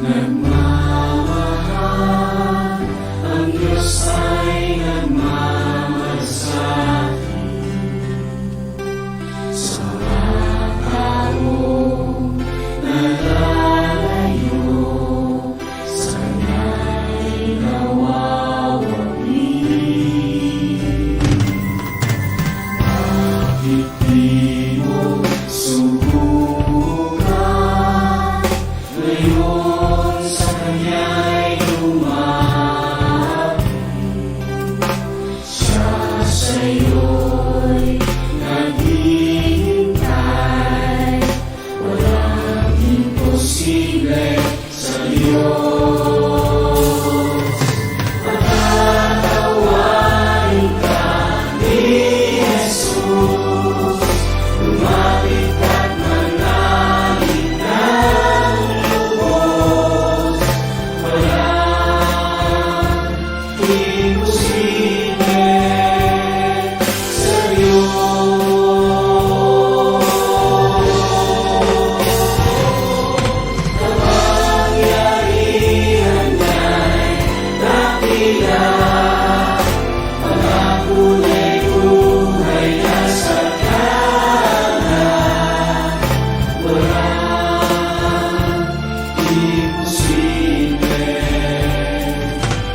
nagmamahal, ang Diyos ay nagmamahal sa sa mga taong nalalayo, sa Kanya'y nawawali. Bakit di mo subukan ngayon sa Kanya'y lumapit? Siya sa'yo'y naghihintay, walang imposible sa Diyos. Patatawarin ka ni Jesus, lumapit at manalangin ng lubos. Walang imposible sa Diyos. Kapangyarihan niya'y dakila, pangako niya'y buhay na sagana. Walang imposible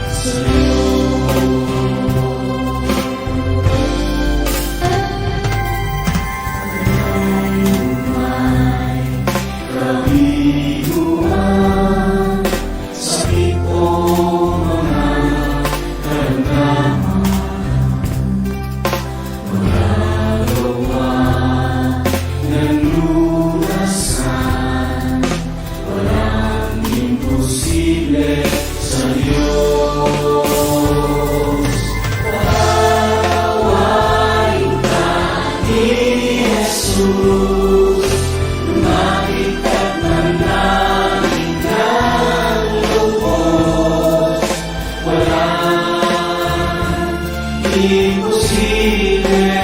sa kabiguan, sakit o mga karamdaman, magagawa ng lunasan, walang imposible sa Diyos. Patawarin ka ni Jesus, lumapit at manalangin ng lubos. Walang imposible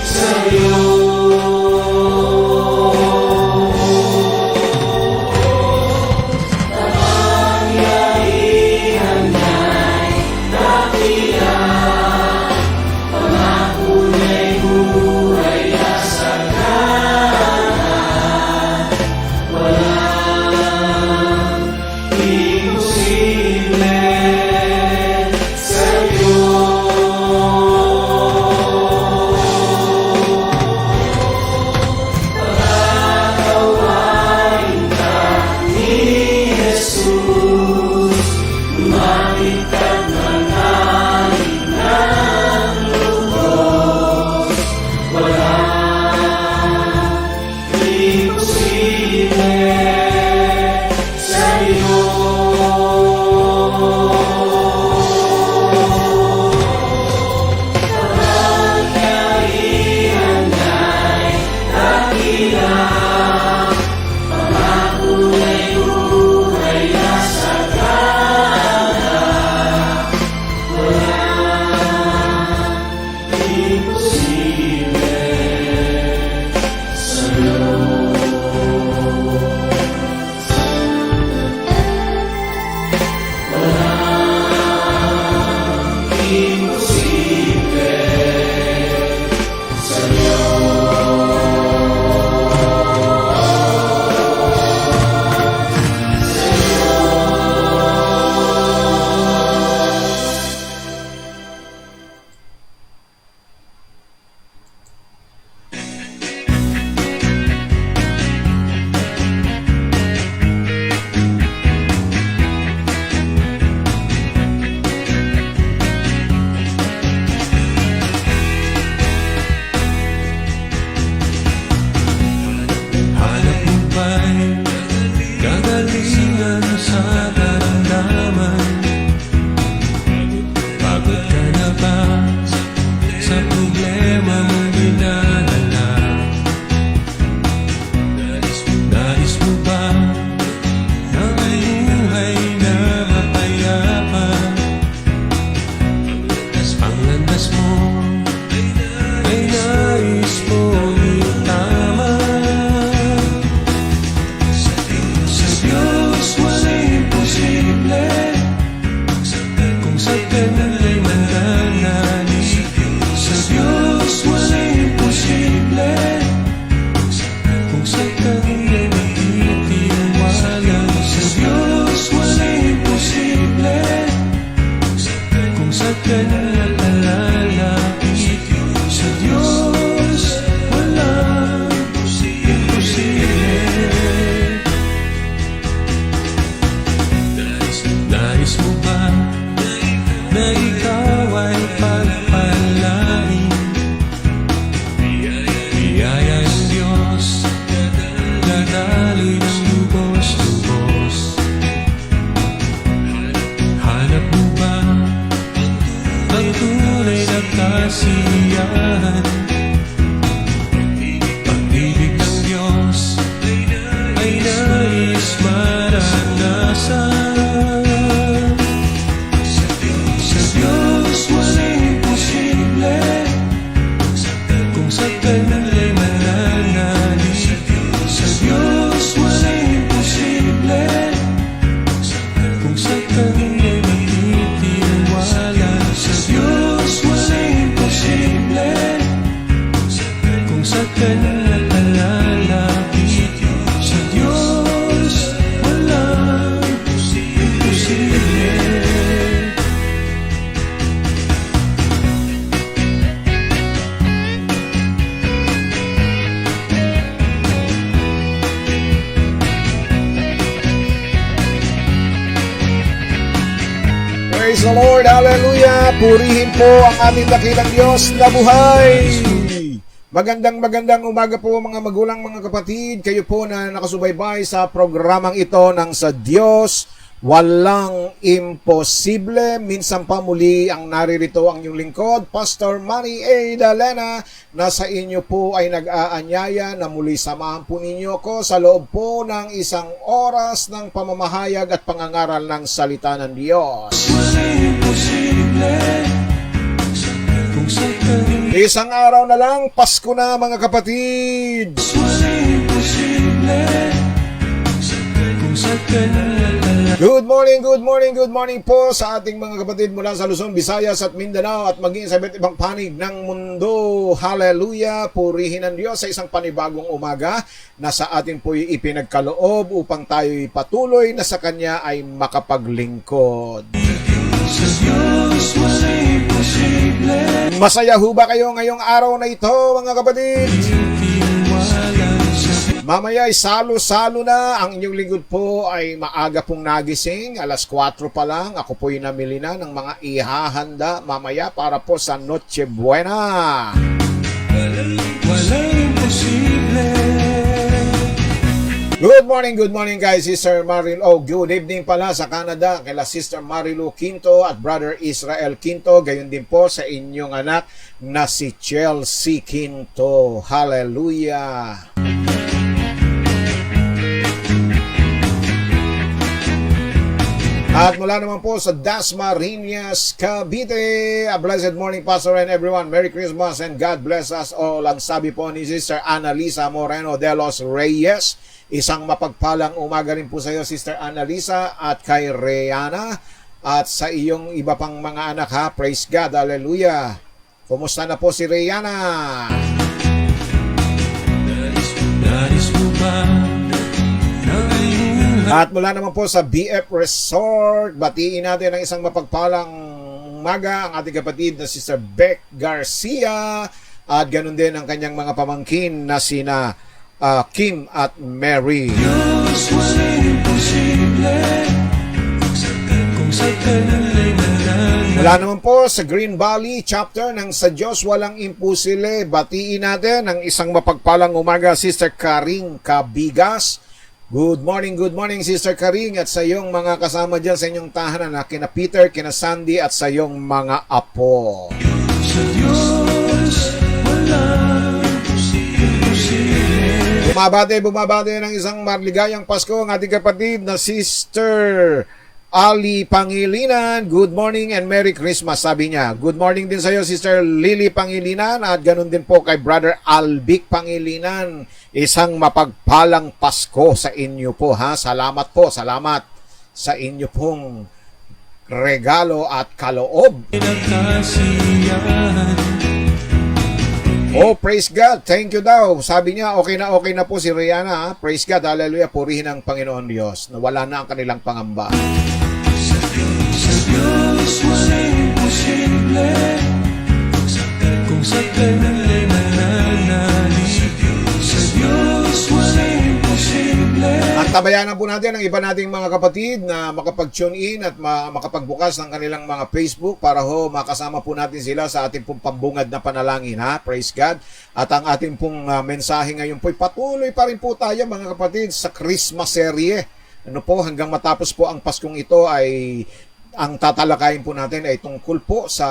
sa Diyos. Kapangyarihan niya'y dakila, pangako niya'y buhay na sagana. Walang imposible sa Diyos. Patatawarin ka ni Jesus, lumapit at manalangin ng lubos. Walang imposible sa Diyos. Kapangyarihan niya'y dakila, pangako niya'y buhay na sagana. Walang imposible sa Diyos. Walang imposible sa Hanap mo ba'y kagalingan sa karamdaman? Pagod ka na ba sa problema mong dinadala? Nais mo ba ng buhay na mapayapa? Ang landas mo ay nais mo itama. Sa Diyos Praise the Lord, hallelujah. Purihin po ang ating dakilang Diyos na buhay. Magandang umaga po mga magulang, mga kapatid. Kayo po na nakasubaybay sa programang ito ng Sa Diyos Walang Imposible. Minsan pa muli ang naririto ang inyong lingkod, Pastor Manny A. Dalena, na sa inyo po ay nag-aanyaya na muli samahan po ninyo ko sa loob po ng isang oras ng pamamahayag at pangangaral ng salita ng Diyos. Isang araw na lang, Pasko na mga kapatid. Good morning po sa ating mga kapatid mula sa Luzon, Visayas at Mindanao at maging sa iba't ibang panig ng mundo. Hallelujah! Purihin ang Diyos sa isang panibagong umaga na sa atin po'y ipinagkaloob upang tayo'y patuloy na sa Kanya ay makapaglingkod. Masaya ho ba kayo ngayong araw na ito mga kapatid? Mamaya ay salo-salo na. Ang inyong lingkod po ay maaga pong nagising. Alas 4 pa lang. Ako po'y namili na ng mga ihahanda mamaya para po sa Noche Buena. Good morning guys, Sister Maril. Good evening pala sa Canada kila Sister Marilu Quinto at Brother Israel Quinto. Gayon din po sa inyong anak na si Chelsea Quinto. Hallelujah! At mula naman po sa Dasmariñas, Cavite, a blessed morning, Pastor and everyone. Merry Christmas and God bless us all. Ang sabi po ni Sister Annalisa Moreno de los Reyes. Isang mapagpalang umaga rin po sa iyo, Sister Annalisa, at kay Reyana, at sa iyong iba pang mga anak ha. Praise God, hallelujah. Kumusta na po si Reyana? At mula naman po sa BF Resort, batiin natin ang isang mapagpalang umaga ang ating kapatid na Sister Beck Garcia at ganun din ang kanyang mga pamangkin na sina Kim at Mary. Mula naman po sa Green Valley chapter ng Sa Diyos Walang Imposible, batiin natin ang isang mapagpalang umaga, Sister Karing Cabigas. Good morning Sister Karing at sa iyong mga kasama dyan sa inyong tahanan na kina Peter, kina Sandy at sa iyong mga apo. Bumabate ng isang maligayang Pasko ang ating kapatid na Sister Ali Pangilinan. Good morning and Merry Christmas, sabi niya. Good morning din sa iyo, Sister Lily Pangilinan, at ganun din po kay Brother Albic Pangilinan. Isang mapagpalang Pasko sa inyo po ha. Salamat po, salamat sa inyo pong regalo at kaloob. Oh, praise God. Thank you daw. Sabi niya, okay na po si Rihanna. Ha? Praise God. Hallelujah. Purihin ang Panginoon Diyos. Nawala na ang kanilang pangamba. Sa Diyos walang imposible. Kung sa Kanya'y mananalig. Sa Diyos walang imposible. At tabayanan po natin ang iba nating mga kapatid na makapag-tune in at makapagbukas ng kanilang mga Facebook para ho makasama po natin sila sa ating pong pambungad na panalangin ha. Praise God. At ang ating pong mensahe ngayon po patuloy pa rin po tayo mga kapatid sa Christmas serye. Ano po, hanggang matapos po ang Paskong ito ay ang tatalakayin po natin ay tungkol po sa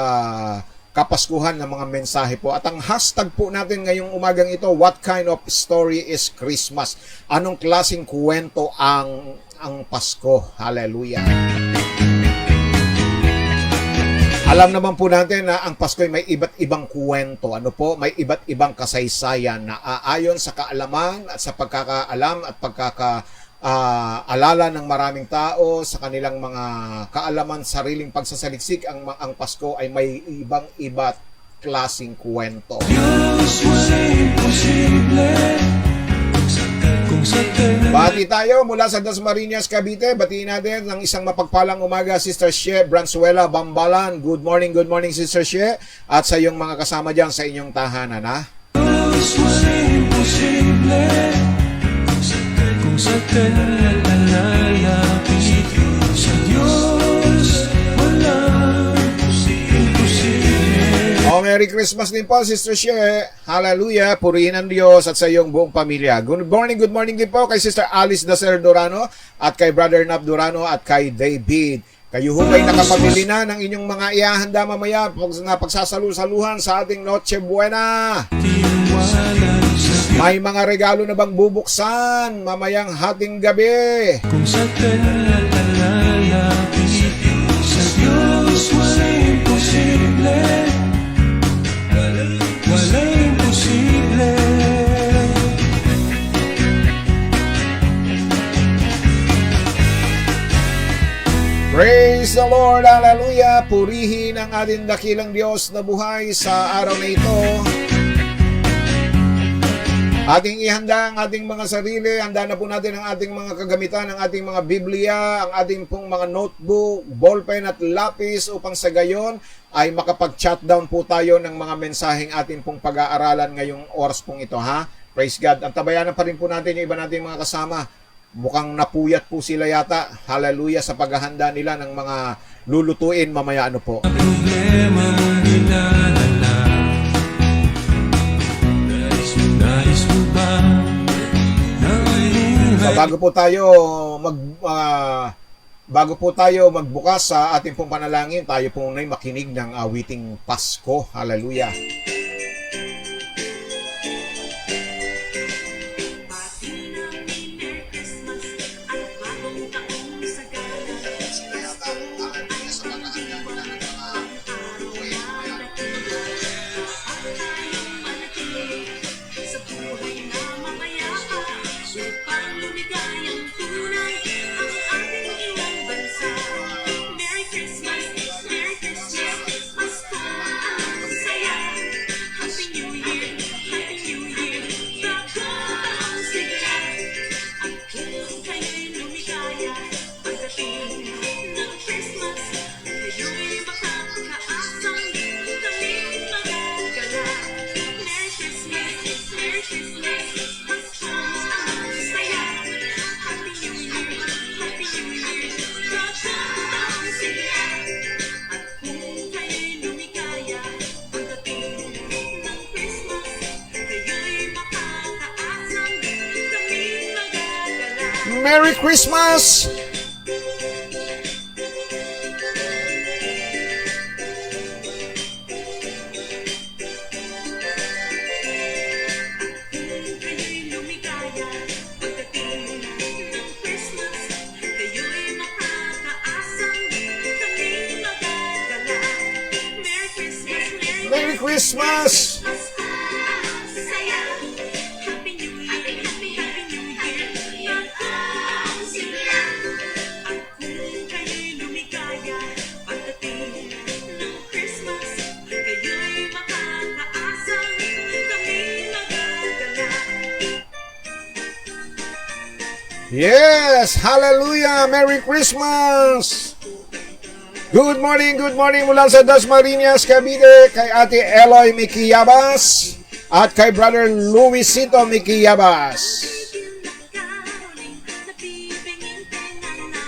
kapaskuhan ng mga mensahe po. At ang hashtag po natin ngayong umagang ito, what kind of story is Christmas? Anong klaseng kwento ang Pasko? Hallelujah. Alam naman po natin na ang Pasko ay may iba't ibang kwento. Ano po? May iba't ibang kasaysayan na aayon sa kaalaman at sa pagkakaalam at alala ng maraming tao sa kanilang mga kaalaman, sariling pagsasaliksik. Ang Pasko ay may ibang-iba't klaseng kwento. Bati tayo mula sa Dasmariñas, Cavite. Batiin natin ng isang mapagpalang umaga, Sister She Branzuela Bambalan. Good morning Sister She, at sa iyong mga kasama dyan sa inyong tahanan ha. Sa Kanya lalapit, sa Diyos walang Merry Christmas din po, Sister She. Hallelujah. Purihin ang Diyos at sa iyong buong pamilya. Good morning din po kay Sister Alice Dacer Durano at kay Brother Nap Durano at kay David. Kayo ho ba'y nakapamili na ng inyong mga ihahanda mamaya na pagsasalusaluhan sa ating Noche Buena? Tiwanan sa May mga regalo na bang bubuksan mamayang hating gabi? kung sa kanya ka lalapit. Sa Diyos walang imposible. Walang imposible. Praise the Lord, hallelujah. Purihin ang ating dakilang Diyos na buhay sa araw na ito. Ating ihanda ang ating mga sarili, handa na po natin ang ating mga kagamitan, ang ating mga Biblia, ang ating pong mga notebook, ballpen at lapis upang sa gayon ay makapag-chat down po tayo ng mga mensaheng ating pong pag-aaralan ngayong oras pong ito, ha? Praise God. Ang tabayanan pa rin po natin yung iba nating mga kasama. Mukhang napuyat po sila yata. Hallelujah sa paghahanda nila ng mga lulutuin mamaya ano po. Problema mong dinadala. Nais mo ba na So, bago po tayo magbukas sa ating pong panalangin, tayo po na'y makinig ng awiting Pasko. Hallelujah. Merry Christmas! Merry Christmas! Yes! Hallelujah! Merry Christmas! Good morning mula sa Dasmariñas, Cavite, kay Ate Eloy Mikiyabas at kay Brother Luisito Mikiyabas.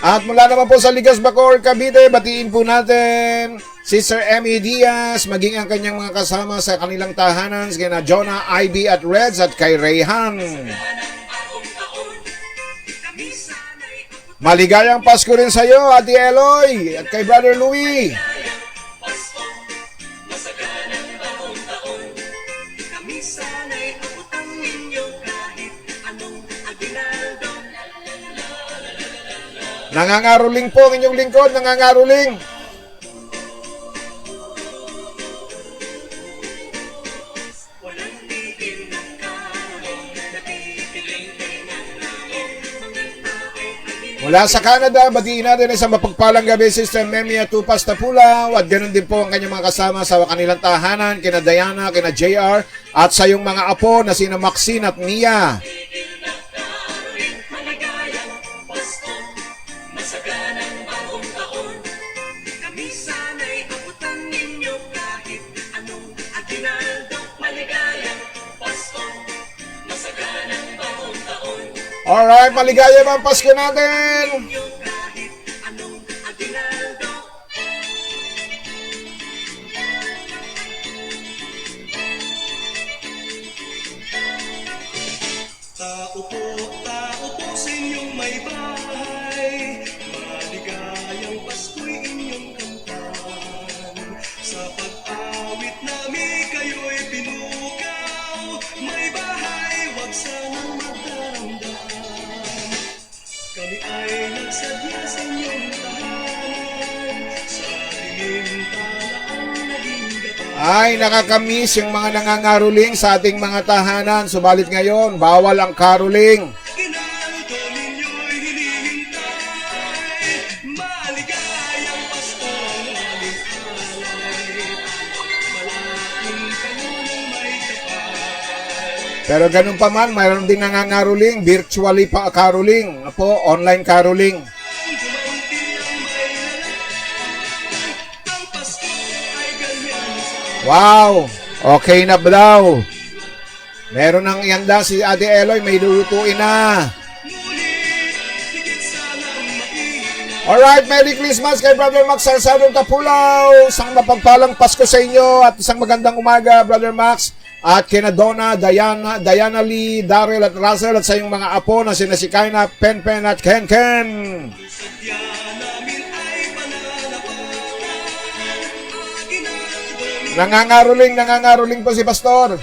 At mula naman po sa Ligas Bacoor, Cavite, batiin po natin Sister Emmy Diaz, maging ang kanyang mga kasama sa kanilang tahanan, kina Jonah, Ivy at Reds at kay Rayhan. Maligayang Pasko rin sa iyo, Ate Eloy, at kay Brother Louie. Nangangaruling po ang inyong lingkod, nangangaruling. Mula sa Canada, batiin natin isang mapagpalang gabi, Sister Memia Tupas Tapulaw, at ganoon din po ang kanyang mga kasama sa kanilang tahanan, kina Diana, kina JR, at sa iyong mga apo na sina Maxine at Mia. Alright, maligaya ba ang Pasko natin? Ay, nakakamiss yung mga nangangaroling sa ating mga tahanan. Subalit ngayon, bawal ang caroling. Pero ganun pa man, mayroon din nangangaroling, virtually pa caroling, po, online caroling. Wow! Okay na ba daw? Meron ng ihanda si Ate Eloy, may lulutuin na. Alright, Merry Christmas kay Brother Max Salsadong Tapulaw. Isang mapagpalang Pasko sa inyo at isang magandang umaga, Brother Max. At kina Donna, Diana Lee, Daryl at Russell at sa iyong mga apo na sina si Kaina, Pen at Ken. Nangangaroling po si Pastor.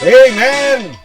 Amen!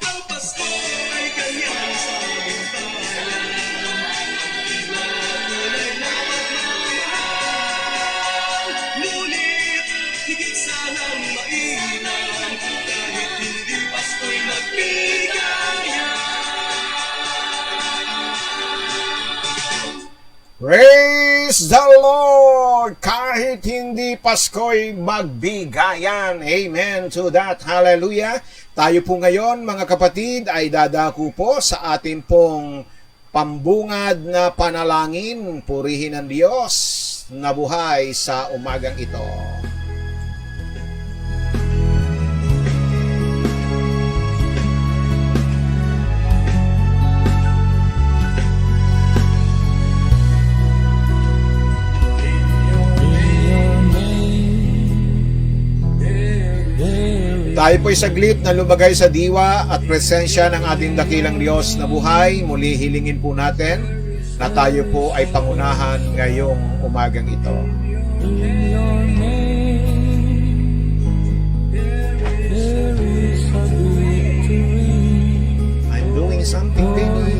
Praise the Lord! Kahit hindi Pasko'y magbigayan. Amen to that. Hallelujah. Tayo po ngayon, mga kapatid, ay dadako po sa ating pong pambungad na panalangin. Purihin ang Diyos na buhay sa umagang ito. Tayo po'y saglit na lumagay sa diwa at presensya ng ating dakilang Diyos na buhay. Muli hilingin po natin na tayo po ay pangunahan ngayong umagang ito. I'm doing something, baby.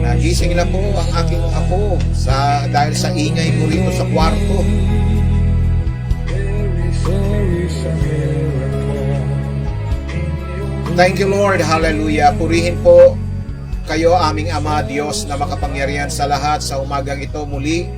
Nagising na po ang aking apo dahil sa ingay ko rito sa kwarto. Thank you, Lord. Hallelujah. Purihin po kayo, aming Ama, Diyos na makapangyarihan sa lahat. Sa umagang ito muli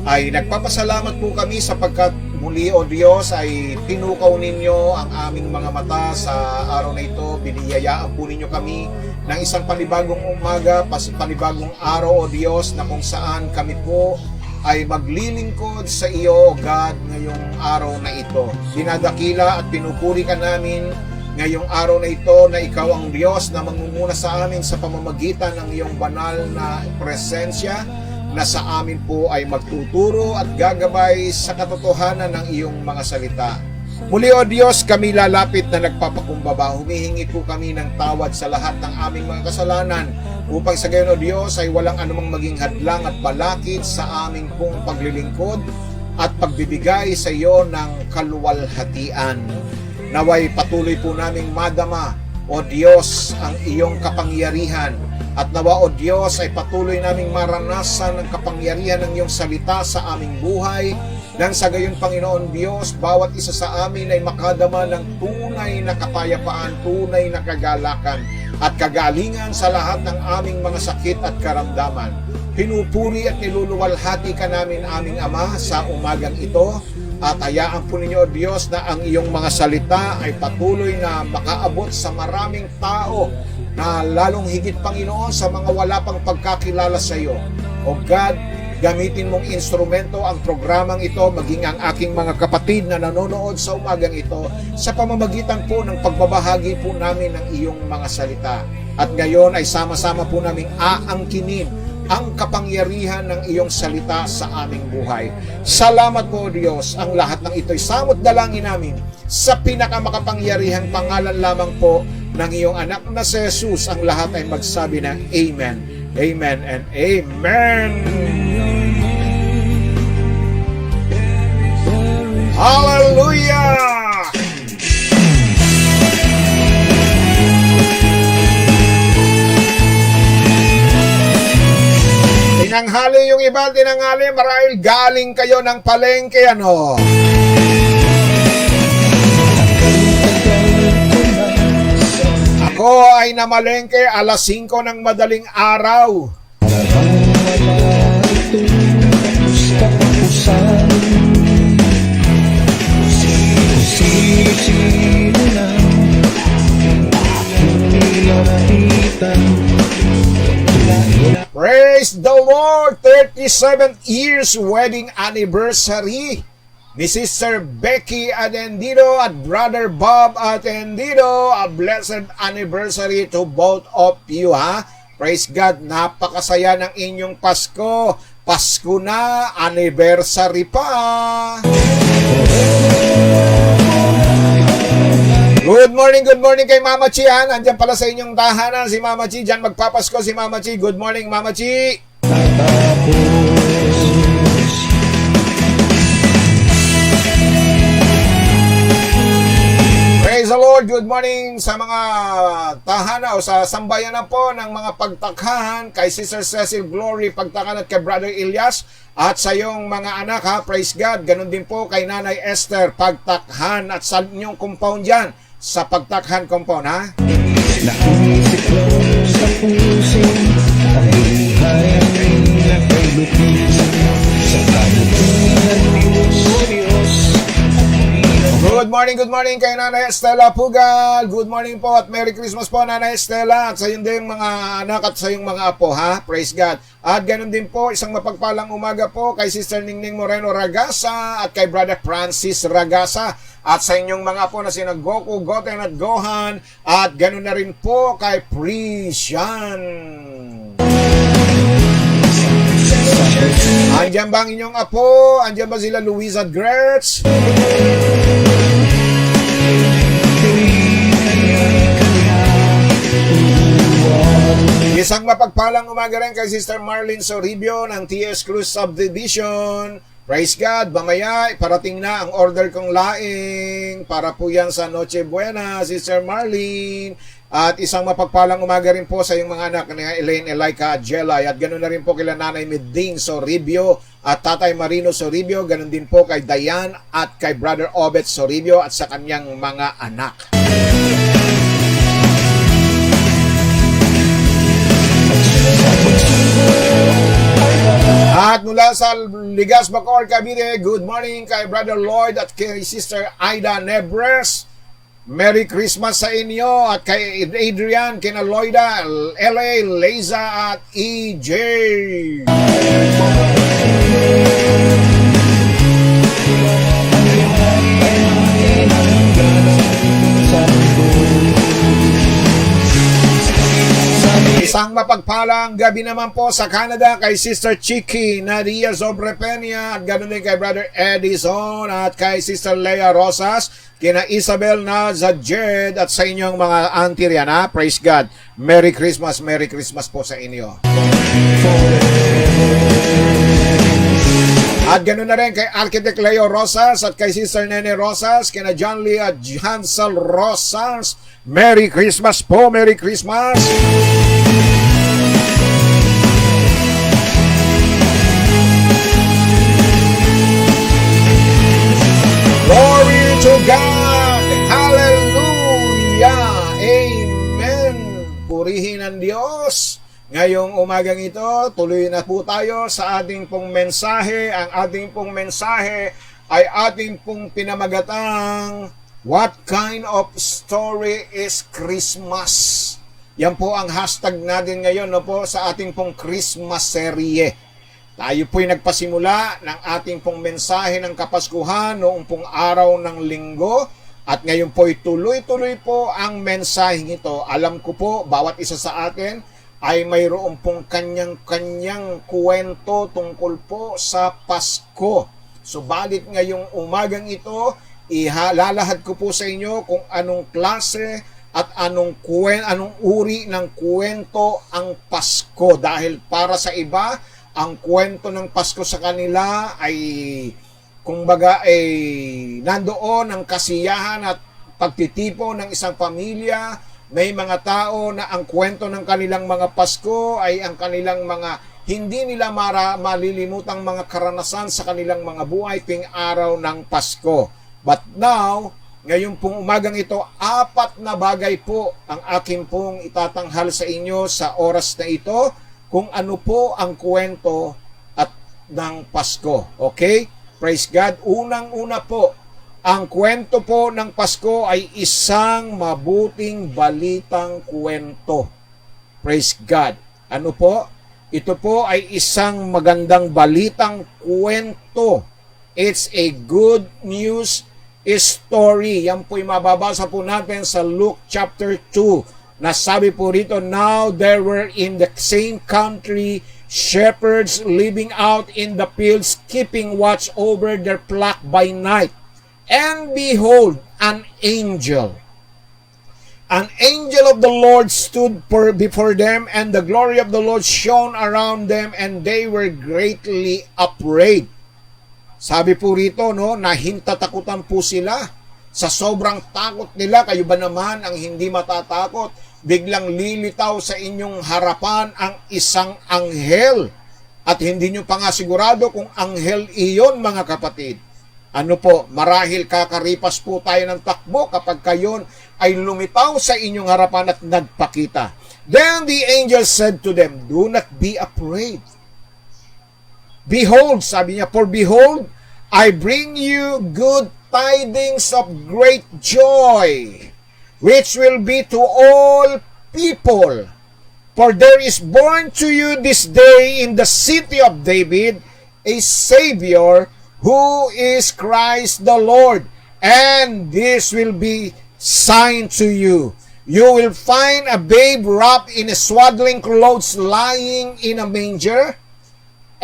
ay nagpapasalamat po kami sapagkat muli, O Diyos, ay pinukaw ninyo ang aming mga mata sa araw na ito. Biniyayaan po ninyo kami ng isang panibagong umaga, panibagong araw, O Diyos, na kung saan kami po ay maglilingkod sa iyo, O God, ngayong araw na ito. Dinadakila at pinupuri ka namin ngayong araw na ito na ikaw ang Diyos na mangunguna sa amin sa pamamagitan ng iyong banal na presensya na sa amin po ay magtuturo at gagabay sa katotohanan ng iyong mga salita. Muli, O Diyos, kami lalapit na nagpapakumbaba. Humihingi po kami ng tawad sa lahat ng aming mga kasalanan upang sa gayon, O Diyos, ay walang anumang maging hadlang at balakid sa aming pong paglilingkod at pagbibigay sa iyo ng kaluwalhatian. Naway patuloy po naming madama, O Diyos, ang iyong kapangyarihan. At nawa, O Diyos, ay patuloy naming maranasan ang kapangyarihan ng iyong salita sa aming buhay. Nang sa gayon, Panginoon Diyos, bawat isa sa amin ay makadama ng tunay na kapayapaan, tunay na kagalakan at kagalingan sa lahat ng aming mga sakit at karamdaman. Pinupuri at niluluwalhati ka namin, aming Ama, sa umagang ito. At hayaan po ninyo, Diyos, na ang iyong mga salita ay patuloy na makaabot sa maraming tao na lalong higit, Panginoon, sa mga wala pang pagkakilala sa iyo. O God, gamitin mong instrumento ang programang ito, maging ang aking mga kapatid na nanonood sa umagang ito sa pamamagitan po ng pagbabahagi po namin ng iyong mga salita. At ngayon ay sama-sama po namin aangkinin ang kapangyarihan ng iyong salita sa aming buhay. Salamat po, Diyos. Ang lahat ng ito'y samot dalangin namin sa pinakamakapangyarihang pangalan lamang po ng iyong anak na si Jesus, ang lahat ay magsabi ng Amen, Amen, and Amen. Hallelujah! Tinanghali yung iba, tinanghali marahil galing kayo ng palengke, ano? Ako ay namalengke alas 5 ng madaling araw. Praise the Lord! 37th years wedding anniversary ni Sister Becky Atendido at Brother Bob Atendido. A blessed anniversary to both of you, ha? Praise God, napakasaya ng inyong Pasko. Pasko na, anniversary pa. Good morning kay Mama Chi, ha? Andyan pala sa inyong tahanan si Mama Chi. Diyan magpapasko si Mama Chi. Good morning, Mama Chi. Praise the Lord. Good morning sa mga tahana o sa sambayanan po ng mga pagtakhan kay Sister Cecil Glory Pagtakhan at kay Brother Elias at sa iyong mga anak, ha. Praise God. Ganon din po kay Nanay Esther Pagtakhan at sa inyong compound dyan sa Pagtakhan compound, ha. Naisip ko sa puso ang buhay ay nakalutis sa kalutungan Diyos. Good morning kay Nanay Estela Pugal. Good morning po at Merry Christmas po, Nanay Estela, at sa iyong din mga anak at sa iyong mga apo, ha. Praise God. At ganun din po, isang mapagpalang umaga po kay Sister Ningning Moreno Ragasa at kay Brother Francis Ragasa at sa inyong mga apo na sina Goku, Goten at Gohan, at ganun na rin po kay Prisian. Andiyan ba ang inyong apo? Andiyan ba sila Luis at Gretz? Isang mapagpalang umaga rin kay Sister Marlene Soribio ng TS Cruz Subdivision. Praise God, mamaya parating na ang order kong laing para po yan sa Noche Buena, Sister Marlene. At isang mapagpalang umaga rin po sa iyong mga anak na Elaine, Elaika at Jelay. At ganoon na rin po kila Nanay Meding Soribio at Tatay Marino Soribio. Ganoon din po kay Dayan at kay Brother Obet Soribio at sa kanyang mga anak. At mula sa Ligas, Bacoor, Cavite, good morning kay Brother Lloyd at kay Sister Aida Nebres. Merry Christmas sa inyo at kay Adrian, kina Lloyda, LA, Leiza at EJ. Isang mapagpalang gabi naman po sa Canada kay Sister Chiki Nadia Zobrepenia at ganoon din kay Brother Edison at kay Sister Leia Rosas, kina Isabel Nazajed at sa inyong mga auntie riyan, ha. Praise God. Merry Christmas po sa inyo. At ganoon na rin kay Architect Leo Rosas at kay Sister Nene Rosas, kina John Lee at Hansel Rosas. Merry Christmas po, Merry Christmas! Glory to God! Hallelujah! Amen! Purihin ang Diyos! Ngayong umagang ito, tuloy na po tayo sa ating pong mensahe. Ang ating pong mensahe ay ating pong pinamagatang What kind of story is Christmas? Yan po ang hashtag natin ngayon, no po, sa ating pong Christmas serye. Tayo po'y nagpasimula ng ating pong mensahe ng Kapaskuhan noong pong araw ng Linggo. At ngayon po'y tuloy-tuloy po ang mensaheng ito. Alam ko po, bawat isa sa atin ay mayroon pong kanyang-kanyang kwento tungkol po sa Pasko. Subalit ngayong umagang ito, ihalalahad ko po sa inyo kung anong klase at anong uri ng kwento ang Pasko. Dahil para sa iba, ang kwento ng Pasko sa kanila ay kumbaga nandoon ang kasiyahan at pagtitipo ng isang pamilya. May mga tao na ang kwento ng kanilang mga Pasko ay ang kanilang mga hindi nila malilimutang mga karanasan sa kanilang mga buhay tuwing araw ng Pasko. But now, ngayon pong umagang ito, 4 na bagay po ang akin pong itatanghal sa inyo sa oras na ito kung ano po ang kwento at ng Pasko. Okay? Praise God. Unang-una po, ang kwento po ng Pasko ay isang mabuting balitang kwento. Praise God. Ano po? Ito po ay isang magandang balitang kwento. It's a good news story. Yan po'y mababasa po natin sa Luke chapter 2. Nasabi po rito, now there were in the same country shepherds living out in the fields, keeping watch over their flock by night. And behold, an angel of the Lord stood before them, and the glory of the Lord shone around them, and they were greatly afraid. Sabi po rito, no, nahintatakutan po sila. Sa sobrang takot nila, kayo ba naman ang hindi matatakot? Biglang lilitaw sa inyong harapan ang isang anghel. At hindi nyo pa nga sigurado kung anghel iyon, mga kapatid. Ano po, marahil kakaripas po tayo ng takbo kapag kayon ay lumitaw sa inyong harapan at nagpakita. Then the angel said to them, do not be afraid. Behold, sabi niya, for behold, I bring you good tidings of great joy, which will be to all people. For there is born to you this day in the city of David a Savior, who is Christ the Lord. And this will be sign to you. You will find a babe wrapped in swaddling clothes lying in a manger.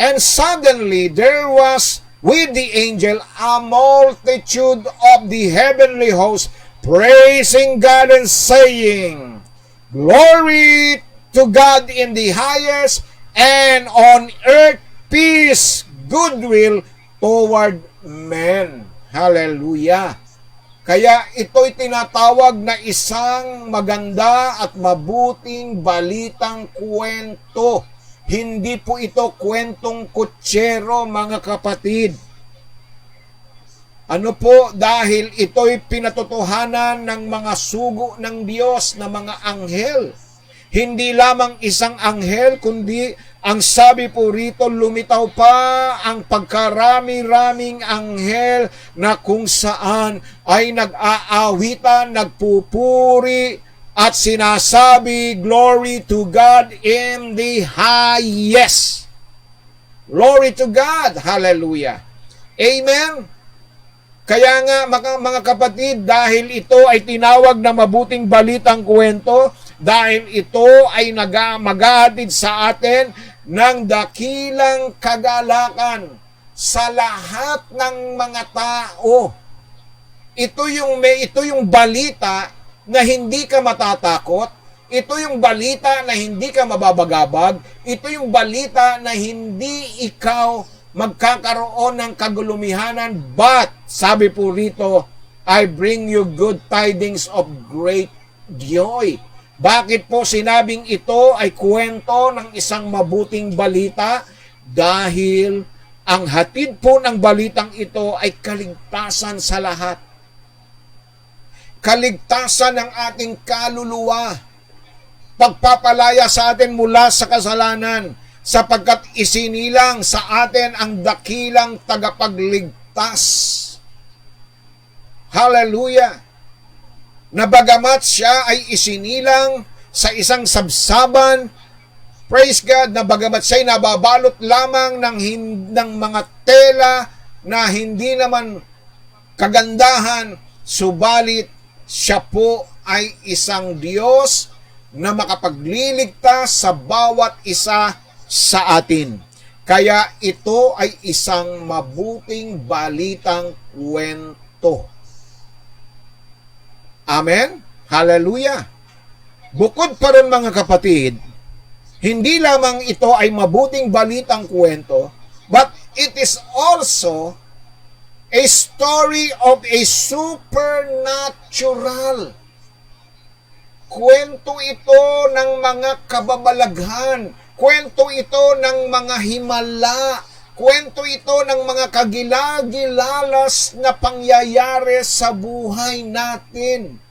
And suddenly there was with the angel a multitude of the heavenly host, praising God and saying, Glory to God in the highest, and on earth peace, goodwill toward men. Hallelujah. Kaya ito'y tinatawag na isang maganda at mabuting balitang kwento. Hindi po ito kwentong kutsero, mga kapatid. Ano po? Dahil ito'y pinatotohanan ng mga sugo ng Diyos na mga anghel. Hindi lamang isang anghel, kundi ang sabi po rito, lumitaw pa ang pagkarami-raming anghel na kung saan ay nag-aawitan, nagpupuri, at sinasabi, Glory to God in the highest. Glory to God. Hallelujah. Amen. Kaya nga mga kapatid, dahil ito ay tinawag na mabuting balitang kwento, dahil ito ay maghahatid sa atin ng dakilang kagalakan sa lahat ng mga tao. Ito yung balita na hindi ka matatakot. Ito yung balita na hindi ka mababagabag. Ito yung balita na hindi ikaw magkakaroon ng kagulumihanan. But, sabi po rito, I bring you good tidings of great joy. Bakit po sinabing ito ay kwento ng isang mabuting balita? Dahil ang hatid po ng balitang ito ay kaligtasan sa lahat. Kaligtasan ng ating kaluluwa. Pagpapalaya sa atin mula sa kasalanan, sapagkat isinilang sa atin ang dakilang tagapagligtas. Hallelujah! Na bagamat siya ay isinilang sa isang sabsaban, praise God, na bagamat siya ay nababalot lamang ng mga tela na hindi naman kagandahan, subalit siya po ay isang Diyos na makapagliligtas sa bawat isa sa atin. Kaya ito ay isang mabuting balitang kwento. Amen? Hallelujah! Bukod pa rin mga kapatid, hindi lamang ito ay mabuting balitang kwento, but it is also a story of a supernatural. Kwento ito ng mga kababalaghan, kwento ito ng mga himala, kwento ito ng mga kagilagilalas na pangyayari sa buhay natin.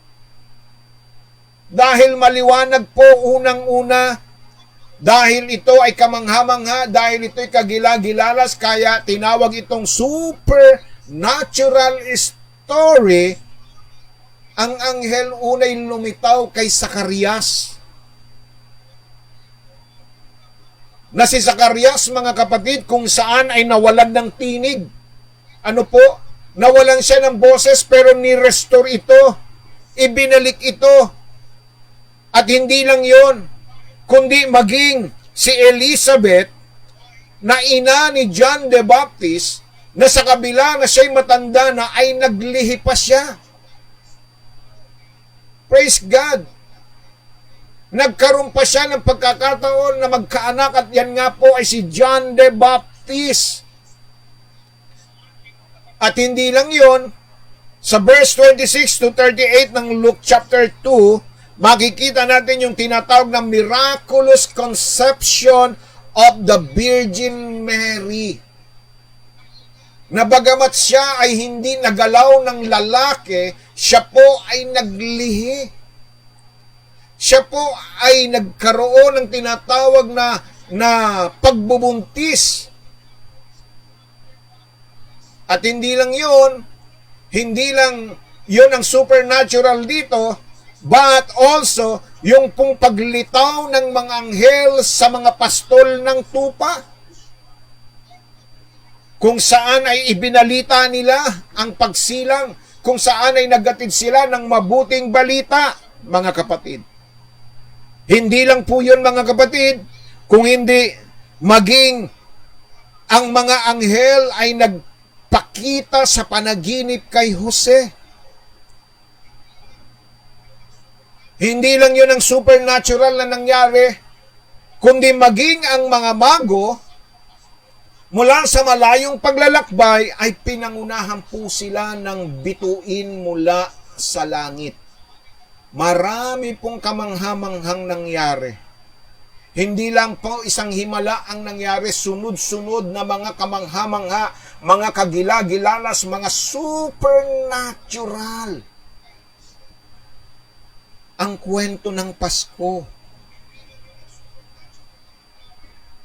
Dahil maliwanag po unang-una, dahil ito ay kamangha-mangha, dahil ito ay kagilagilalas, kaya tinawag itong supernatural story. Ang anghel unay lumitaw kay Zacarias. Na si Zacarias, mga kapatid, kung saan ay nawalan ng tinig. Ano po? Nawalan siya ng boses pero ni-restore ito. Ibinalik ito. At hindi lang yon, kundi maging si Elizabeth na ina ni John the Baptist na sa kabila na siya'y matanda na ay naglihi pa siya. Praise God! Nagkaroon pa siya ng pagkakataon na magkaanak at yan nga po ay si John the Baptist. At hindi lang yon, sa verse 26 to 38 ng Luke chapter 2, makikita natin yung tinatawag na miraculous conception of the Virgin Mary. Na bagamat siya ay hindi nagalaw ng lalaki, siya po ay naglihi. Siya po ay nagkaroon ng tinatawag na pagbubuntis. At hindi lang yun ang supernatural dito, but also, yung pong paglitaw ng mga anghel sa mga pastol ng tupa, kung saan ay ibinalita nila ang pagsilang, kung saan ay naghatid sila ng mabuting balita, mga kapatid. Hindi lang po yun, mga kapatid, kung hindi maging ang mga anghel ay nagpakita sa panaginip kay Jose. Hindi lang yun ang supernatural na nangyari, kundi maging ang mga mago mula sa malayong paglalakbay ay pinangunahan po sila ng bituin mula sa langit. Marami pong kamanghamanghang nangyari. Hindi lang po isang himala ang nangyari, sunod-sunod na mga kamangha-mangha, mga kagilagilalas, mga supernatural. Ang kwento ng Pasko.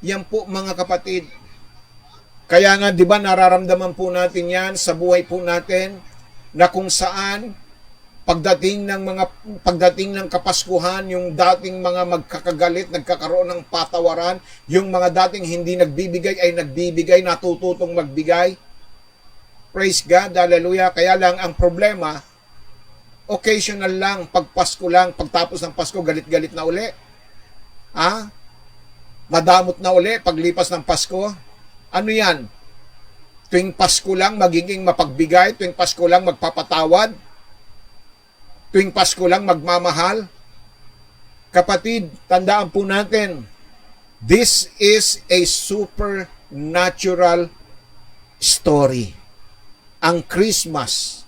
Yan po, mga kapatid. Kaya nga, di ba, nararamdaman po natin yan sa buhay po natin na kung saan pagdating ng Kapaskuhan, yung dating mga magkakagalit, nagkakaroon ng patawaran, yung mga dating hindi nagbibigay ay nagbibigay, natututong magbigay. Praise God, hallelujah. Kaya lang ang problema, occasional lang, pag Pasko lang, pagtapos ng Pasko, galit-galit na uli. Madamot na uli, paglipas ng Pasko. Ano yan? Tuwing Pasko lang, magiging mapagbigay, tuwing Pasko lang, magpapatawad, tuwing Pasko lang, magmamahal. Kapatid, tandaan po natin, this is a supernatural story. Ang Christmas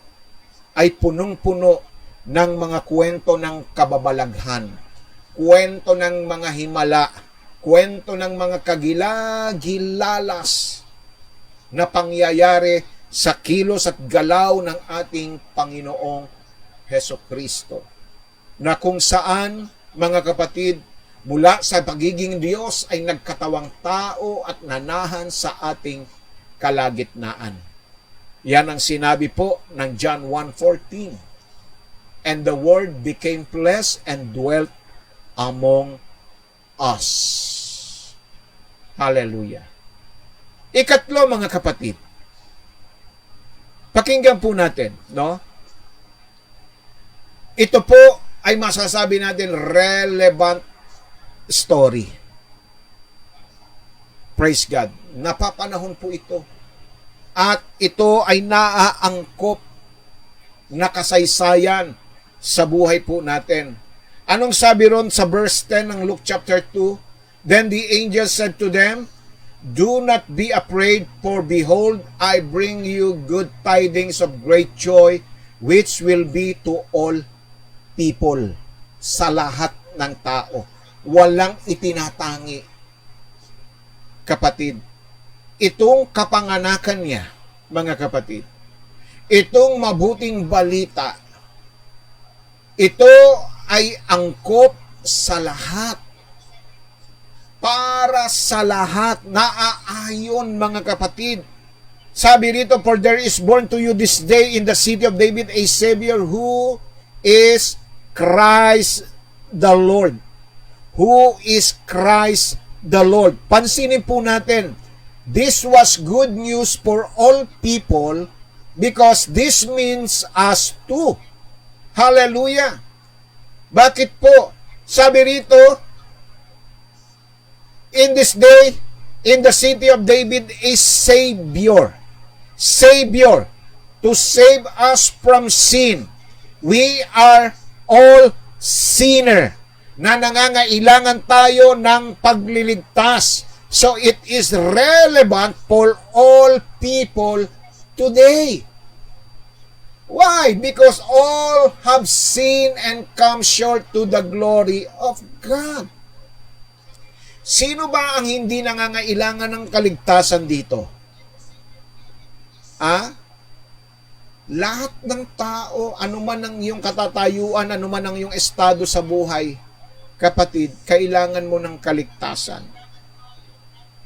ay punong-puno ng mga kwento ng kababalaghan, kwento ng mga himala, kwento ng mga kagilagilalas na pangyayari sa kilos at galaw ng ating Panginoong Hesukristo. Na kung saan, mga kapatid, mula sa pagiging Diyos ay nagkatawang tao at nanahan sa ating kalagitnaan. Yan ang sinabi po ng John 1:14. And the Word became flesh and dwelt among us. Hallelujah. Ikatlo, mga kapatid, pakinggan po natin, no? Ito po ay masasabi natin relevant story. Praise God. Napapanahon po ito. At ito ay naaangkop na kasaysayan sa buhay po natin. Anong sabi ron sa verse 10 ng Luke chapter 2? Then the angel said to them, "Do not be afraid, for behold, I bring you good tidings of great joy, which will be to all people." Sa lahat ng tao. Walang itinatangi. Kapatid, itong kapanganakan niya, mga kapatid, itong mabuting balita, ito ay angkop sa lahat. Para sa lahat, naaayon, mga kapatid. Sabi rito, "For there is born to you this day in the city of David a Savior who is Christ the Lord." Who is Christ the Lord? Pansinin po natin, this was good news for all people because this means us too. Hallelujah! Bakit po? Sabi rito, in this day, in the city of David, is Savior. Savior. To save us from sin. We are all sinner. Na nangangailangan tayo ng pagliligtas. So it is relevant for all people today. Why? Because all have sinned and come short to the glory of God. Sino ba ang hindi nangangailangan ng kaligtasan dito? Lahat ng tao, anuman ang iyong katatayuan, anuman ang iyong estado sa buhay, kapatid, kailangan mo ng kaligtasan.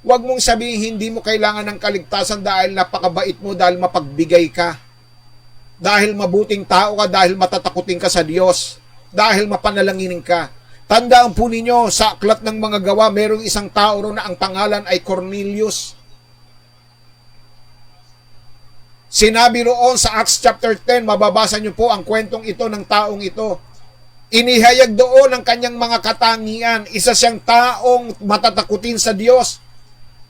Huwag mong sabihin hindi mo kailangan ng kaligtasan dahil napakabait mo, dahil mapagbigay ka, dahil mabuting tao ka, dahil matatakutin ka sa Diyos, dahil mapanalanginin ka. Tandaan po ninyo, sa aklat ng mga gawa, mayroong isang tao ro na ang pangalan ay Cornelius. Sinabi roon sa Acts chapter 10, mababasa niyo po ang kwentong ito ng taong ito. Inihayag doon ang kanyang mga katangian. Isa siyang taong matatakutin sa Diyos.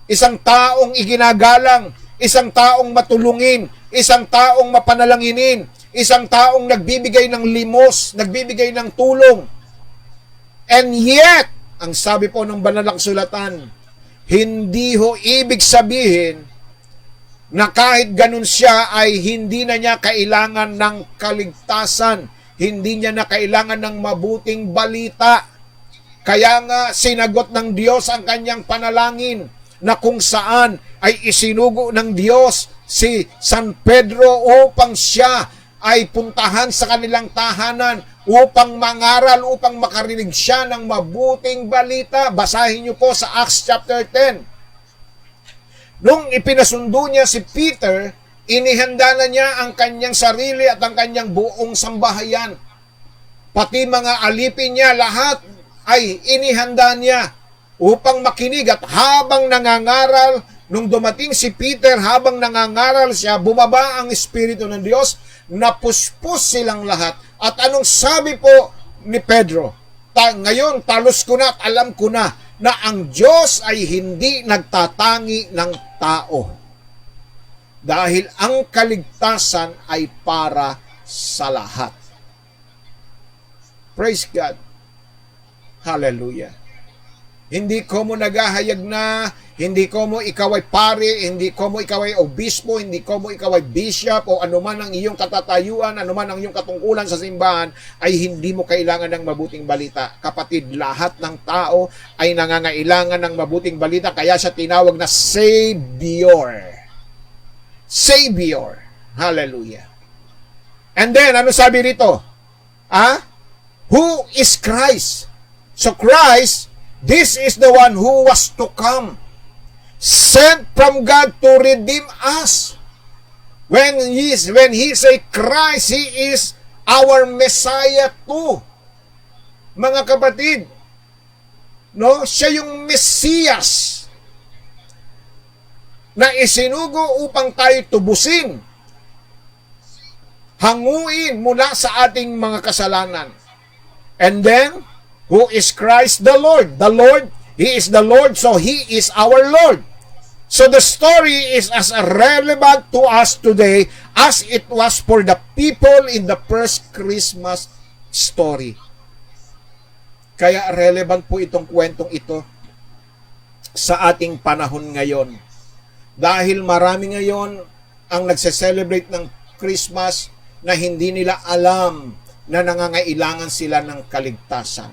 Isang taong iginagalang. Isang taong matulungin. Isang taong mapanalanginin. Isang taong nagbibigay ng limos. Nagbibigay ng tulong. And yet, ang sabi po ng banal na kasulatan, hindi ho ibig sabihin na kahit ganun siya ay hindi na niya kailangan ng kaligtasan. Hindi niya na kailangan ng mabuting balita. Kaya nga sinagot ng Diyos ang kanyang panalangin na kung saan ay isinugo ng Diyos si San Pedro upang siya ay puntahan sa kanilang tahanan upang mangaral, upang makarinig siya ng mabuting balita. Basahin niyo po sa Acts chapter 10. Nung ipinasundo niya si Peter, inihanda na niya ang kanyang sarili at ang kanyang buong sambahayan. Pati mga alipin niya, lahat ay inihanda niya upang makinig. At habang nangangaral, nung dumating si Peter, habang nangangaral siya, bumaba ang Espiritu ng Diyos, napuspos silang lahat. At anong sabi po ni Pedro? Ngayon, talos ko na at alam ko na ang Diyos ay hindi nagtatangi ng tao. Dahil ang kaligtasan ay para sa lahat. Praise God. Hallelujah. Hindi ko mo naghahayag na, hindi ko mo ikaw ay pare, hindi ko mo ikaw ay obispo, hindi ko mo ikaw ay bishop, o anuman ang iyong katatayuan, anuman ang iyong katungkulan sa simbahan, ay hindi mo kailangan ng mabuting balita. Kapatid, lahat ng tao ay nangangailangan ng mabuting balita, kaya siya tinawag na Savior. Savior. Hallelujah. And then, ano sabi rito? Who is Christ? So Christ, this is the one who was to come, sent from God to redeem us. When he say Christ, He is our Messiah too. Mga kapatid, no? Siya yung Mesiyas na isinugo upang tayo tubusin, hanguin mula sa ating mga kasalanan. And then, who is Christ the Lord? The Lord, He is the Lord, so He is our Lord. So the story is as relevant to us today as it was for the people in the first Christmas story. Kaya relevant po itong kwentong ito sa ating panahon ngayon. Dahil marami ngayon ang nagse-celebrate ng Christmas na hindi nila alam na nangangailangan sila ng kaligtasan.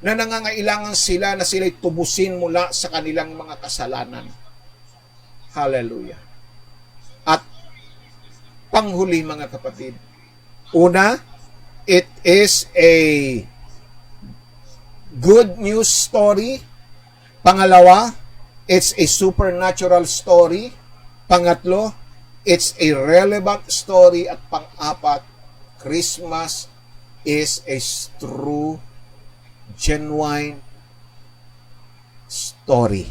Na nangangailangan sila na sila'y tubusin mula sa kanilang mga kasalanan. Hallelujah. At panghuli mga kapatid, una, it is a good news story. Pangalawa, it's a supernatural story. Pangatlo, it's a relevant story. At pang-apat, Christmas is a true, genuine story.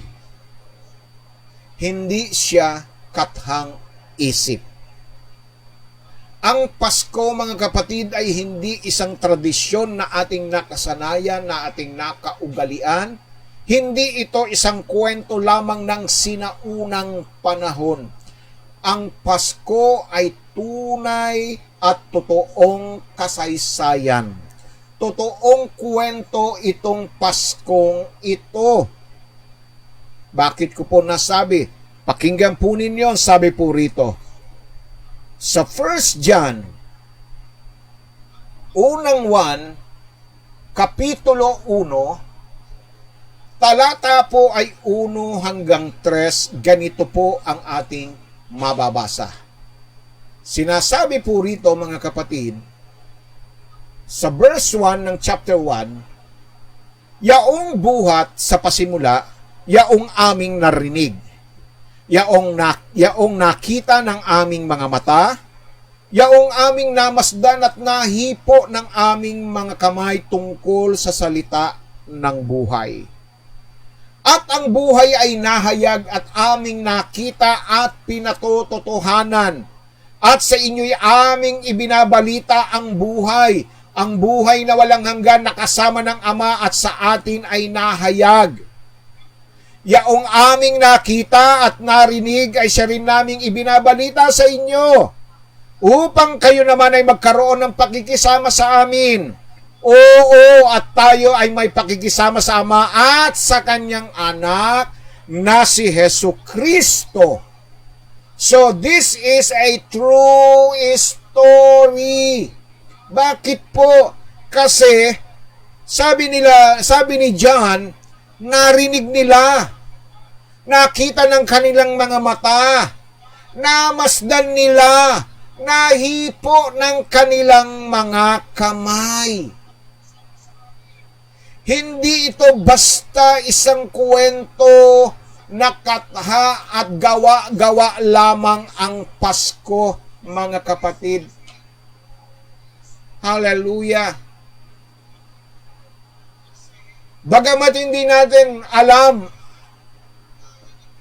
Hindi siya kathang isip. Ang Pasko, mga kapatid, ay hindi isang tradisyon na ating nakasanayan, na ating nakaugalian. Hindi ito isang kwento lamang ng sinaunang panahon. Ang Pasko ay tunay at totoong kasaysayan. Totoong kwento itong Paskong ito. Bakit ko po nasabi? Pakinggan po ninyo, sabi po rito. Sa 1 John, unang 1, Kapitulo 1, talata po ay 1 hanggang 3, ganito po ang ating mababasa. Sinasabi po rito mga kapatid, sa verse 1 ng chapter 1, yaong buhat sa pasimula, yaong aming narinig, yaong nakita ng aming mga mata, yaong aming namasdan at nahipo ng aming mga kamay tungkol sa salita ng buhay. At ang buhay ay nahayag at aming nakita at pinatototohanan. At sa inyo'y aming ibinabalita ang buhay na walang hanggan na kasama ng Ama at sa atin ay nahayag. Yaong aming nakita at narinig ay siya rin naming ibinabalita sa inyo, upang kayo naman ay magkaroon ng pakikisama sa amin. Oo, at tayo ay may pakikisama sa Ama at sa Kanyang anak na si Jesucristo. So this is a true story. Bakit po? Kasi sabi ni John, narinig nila, nakita ng kanilang mga mata, namasdan nila, nahipo ng kanilang mga kamay. Hindi ito basta isang kwento na katha at gawa-gawa lamang ang Pasko, mga kapatid. Hallelujah! Bagamat hindi natin alam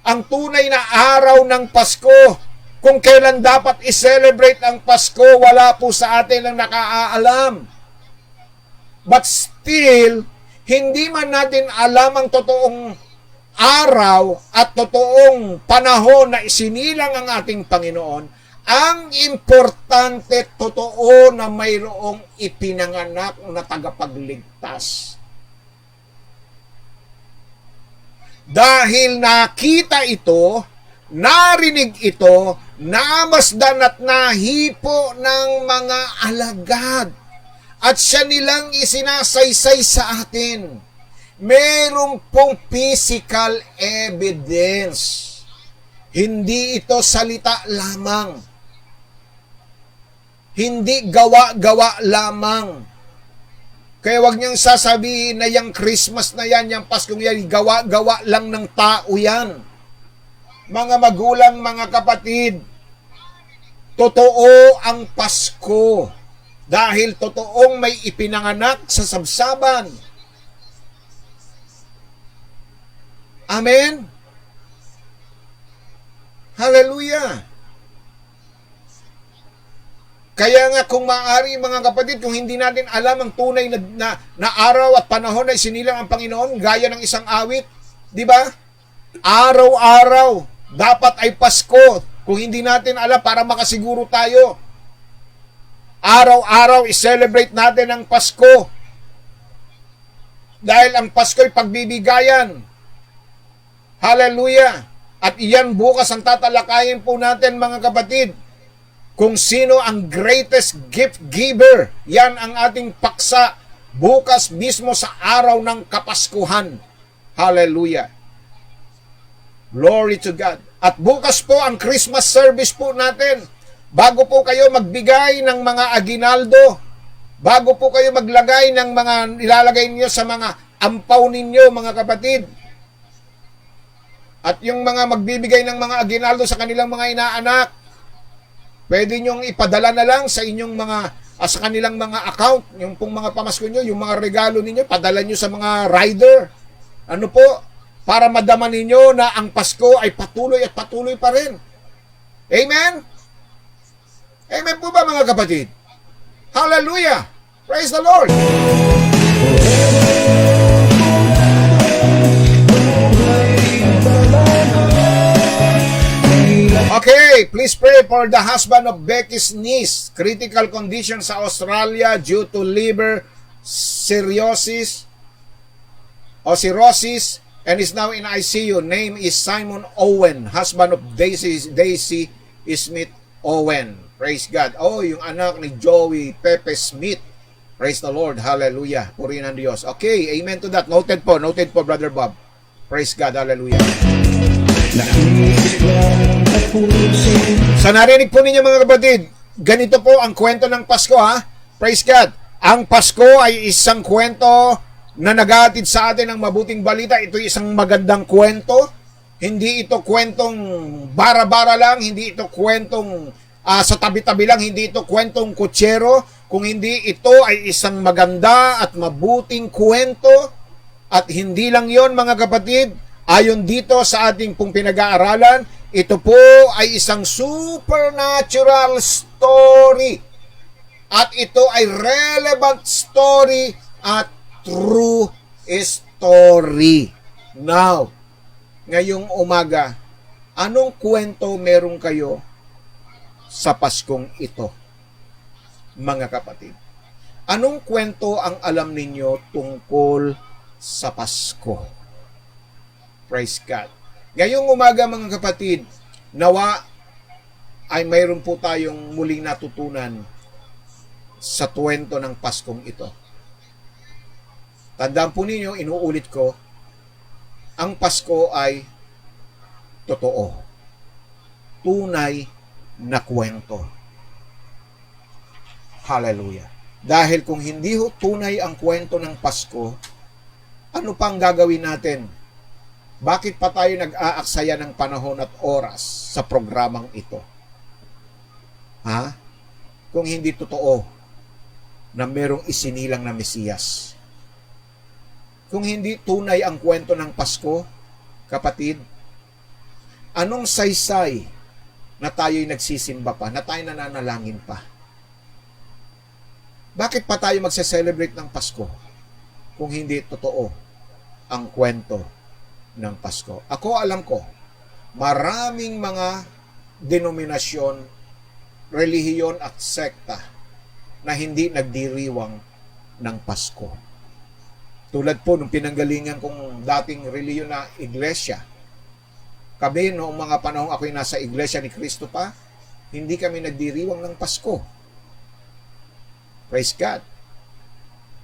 ang tunay na araw ng Pasko, kung kailan dapat i-celebrate ang Pasko, wala po sa atin ang nakaalam. But still, hindi man natin alam ang totoong araw at totoong panahon na isinilang ang ating Panginoon, ang importante, totoo na mayroong ipinanganak na tagapagligtas. Dahil nakita ito, narinig ito, namasdan at nahipo ng mga alagad, at siya nilang isinasaysay sa atin. Meron pong physical evidence. Hindi ito salita lamang. Hindi gawa-gawa lamang. Kaya wag niyang sasabihin na yung Christmas na yan, yung Paskong yan, gawa-gawa lang ng tao yan. Mga magulang, mga kapatid, totoo ang Pasko. Dahil totoong may ipinanganak sa sabsaban. Amen? Hallelujah! Kaya nga kung maaari mga kapatid, kung hindi natin alam ang tunay na araw at panahon na isinilang ang Panginoon, gaya ng isang awit, di ba? Araw-araw, dapat ay Pasko. Kung hindi natin alam, para makasiguro tayo. Araw-araw i-celebrate natin ang Pasko. Dahil ang Pasko ay pagbibigayan. Hallelujah! At iyan bukas ang tatalakayin po natin mga kapatid. Kung sino ang greatest gift giver. Yan ang ating paksa bukas mismo sa araw ng Kapaskuhan. Hallelujah! Glory to God. At bukas po ang Christmas service po natin. Bago po kayo magbigay ng mga aginaldo, bago po kayo maglagay ng mga ilalagay niyo sa mga ampaw ninyo, mga kapatid, at yung mga magbibigay ng mga aginaldo sa kanilang mga inaanak, pwede nyong ipadala na lang sa inyong mga, sa kanilang mga account, yung pong mga pamasko nyo, yung mga regalo ninyo, padala nyo sa mga rider. Ano po? Para madama ninyo na ang Pasko ay patuloy at patuloy pa rin. Amen? Amen po ba mga kapatid? Hallelujah! Praise the Lord! Okay, please pray for the husband of Becky's niece. Critical condition sa Australia due to liver cirrhosis and is now in ICU. Name is Simon Owen, husband of Daisy Smith Owen. Praise God. Oh, yung anak ni Joey Pepe Smith. Praise the Lord. Hallelujah. Purihin ang Diyos. Okay, amen to that. Noted po, Brother Bob. Praise God. Hallelujah. Sa narinig po ninyo mga kapatid, ganito po ang kwento ng Pasko ha. Praise God. Ang Pasko ay isang kwento na naghahatid sa atin ng mabuting balita. Ito ay isang magandang kwento. Hindi ito kwentong bara-bara lang. Hindi ito kwentong sa tabi-tabi lang. Hindi ito kwentong kutsero. Kung hindi, ito ay isang maganda at mabuting kwento. At hindi lang yon mga kapatid. Ayon dito sa ating pong pinag-aaralan, ito po ay isang supernatural story. At ito ay relevant story at true story. Now, ngayong umaga, anong kwento meron kayo sa Paskong ito, mga kapatid? Anong kwento ang alam ninyo tungkol sa Pasko? Praise God. Ngayong umaga mga kapatid, nawa ay mayroon po tayong muling natutunan sa kwento ng Paskong ito. Tandaan po ninyo, inuulit ko, ang Pasko ay totoo. Tunay na kwento. Hallelujah. Dahil kung hindi ho tunay ang kwento ng Pasko, ano pang gagawin natin? Bakit pa tayo nag-aaksaya ng panahon at oras sa programang ito? Ha? Kung hindi totoo na merong isinilang na Mesiyas. Kung hindi tunay ang kwento ng Pasko, kapatid, anong saysay na tayo'y nagsisimba pa, na tayo nananalangin pa? Bakit pa tayo magse-celebrate ng Pasko kung hindi totoo ang kwento ng Pasko? Ako alam ko, maraming mga denominasyon, relihiyon at sekta na hindi nagdiriwang ng Pasko. Tulad po nung pinanggalingan kong dating relihiyon na iglesia. Kami noong mga panahong ako'y nasa iglesia ni Cristo pa, hindi kami nagdiriwang ng Pasko. Praise God.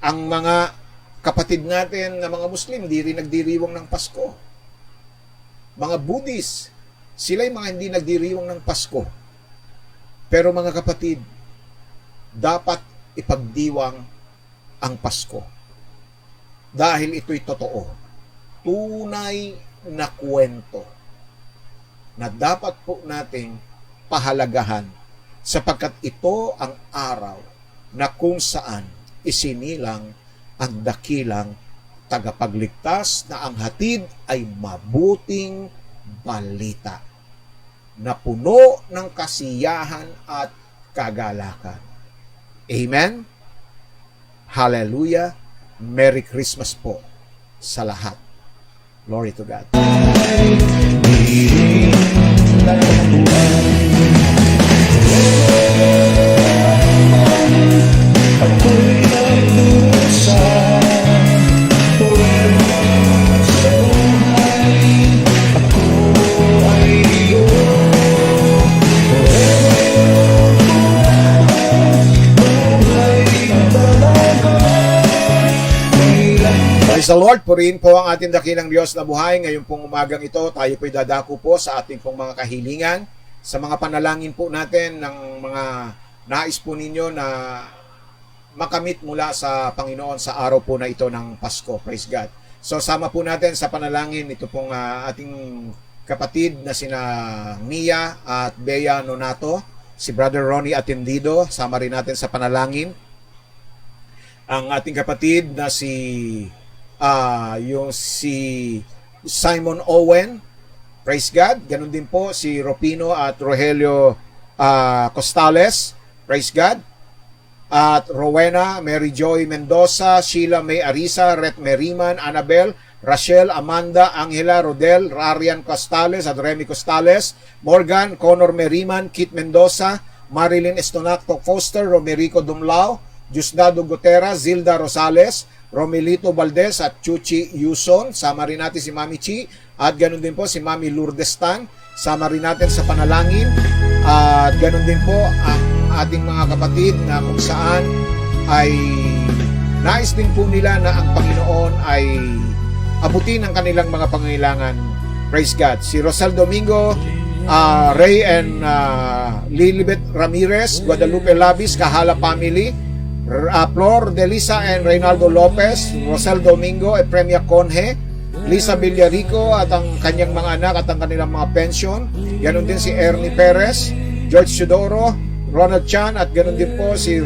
Ang mga kapatid natin na mga Muslim, hindi rin nagdiriwang ng Pasko. Mga Buddhist, sila'y mga hindi nagdiriwang ng Pasko. Pero mga kapatid, dapat ipagdiwang ang Pasko. Dahil ito'y totoo. Tunay na kwento na dapat po nating pahalagahan sapagkat ito ang araw na kung saan isinilang ang dakilang tagapagligtas na ang hatid ay mabuting balita na puno ng kasiyahan at kagalakan. Amen? Hallelujah! Merry Christmas po sa lahat. Glory to God. Praise the Lord, purihin po ang ating dakilang Diyos na buhay. Ngayon pong umagang ito, tayo po'y dadako po sa ating pong mga kahilingan, sa mga panalangin po natin ng mga nais po ninyo na makamit mula sa Panginoon sa araw po na ito ng Pasko. Praise God. So sama po natin sa panalangin ito pong ating kapatid na sina Mia at Bea Nonato, si Brother Ronnie Atendido, sama rin natin sa panalangin. Ang ating kapatid na si Simon Owen, praise God. Ganun din po si Ropino at Rogelio Costales, praise God. At Rowena, Mary Joy Mendoza, Sheila May Arisa, Ret Meriman, Annabel, Rachel, Amanda, Angela, Rodel, Rarian Costales at Remy Costales, Morgan, Connor Meriman, Kit Mendoza, Marilyn Estonacto Foster, Romerico Dumlao, Diosdado Gutera, Zilda Rosales, Romelito Valdez at Chuchi Yuson. Sama rin natin si Mami Chi at ganun din po si Mami Lourdes Tan. Sama rin natin sa panalangin at ganun din po ang ating mga kapatid na kung saan ay nais din po nila na ang Panginoon ay abutin ang kanilang mga pangangailangan. Praise God. Si Rosal Domingo, Ray and Lilibet Ramirez, Guadalupe Labis, Kahala Family, Flor Delisa and Reynaldo Lopez, Rosel Domingo at Premia Conje, Lisa Villarico at ang kanyang mga anak at ang kanilang mga pension. Ganon din si Ernie Perez, George Sudoro, Ronald Chan at ganon din po si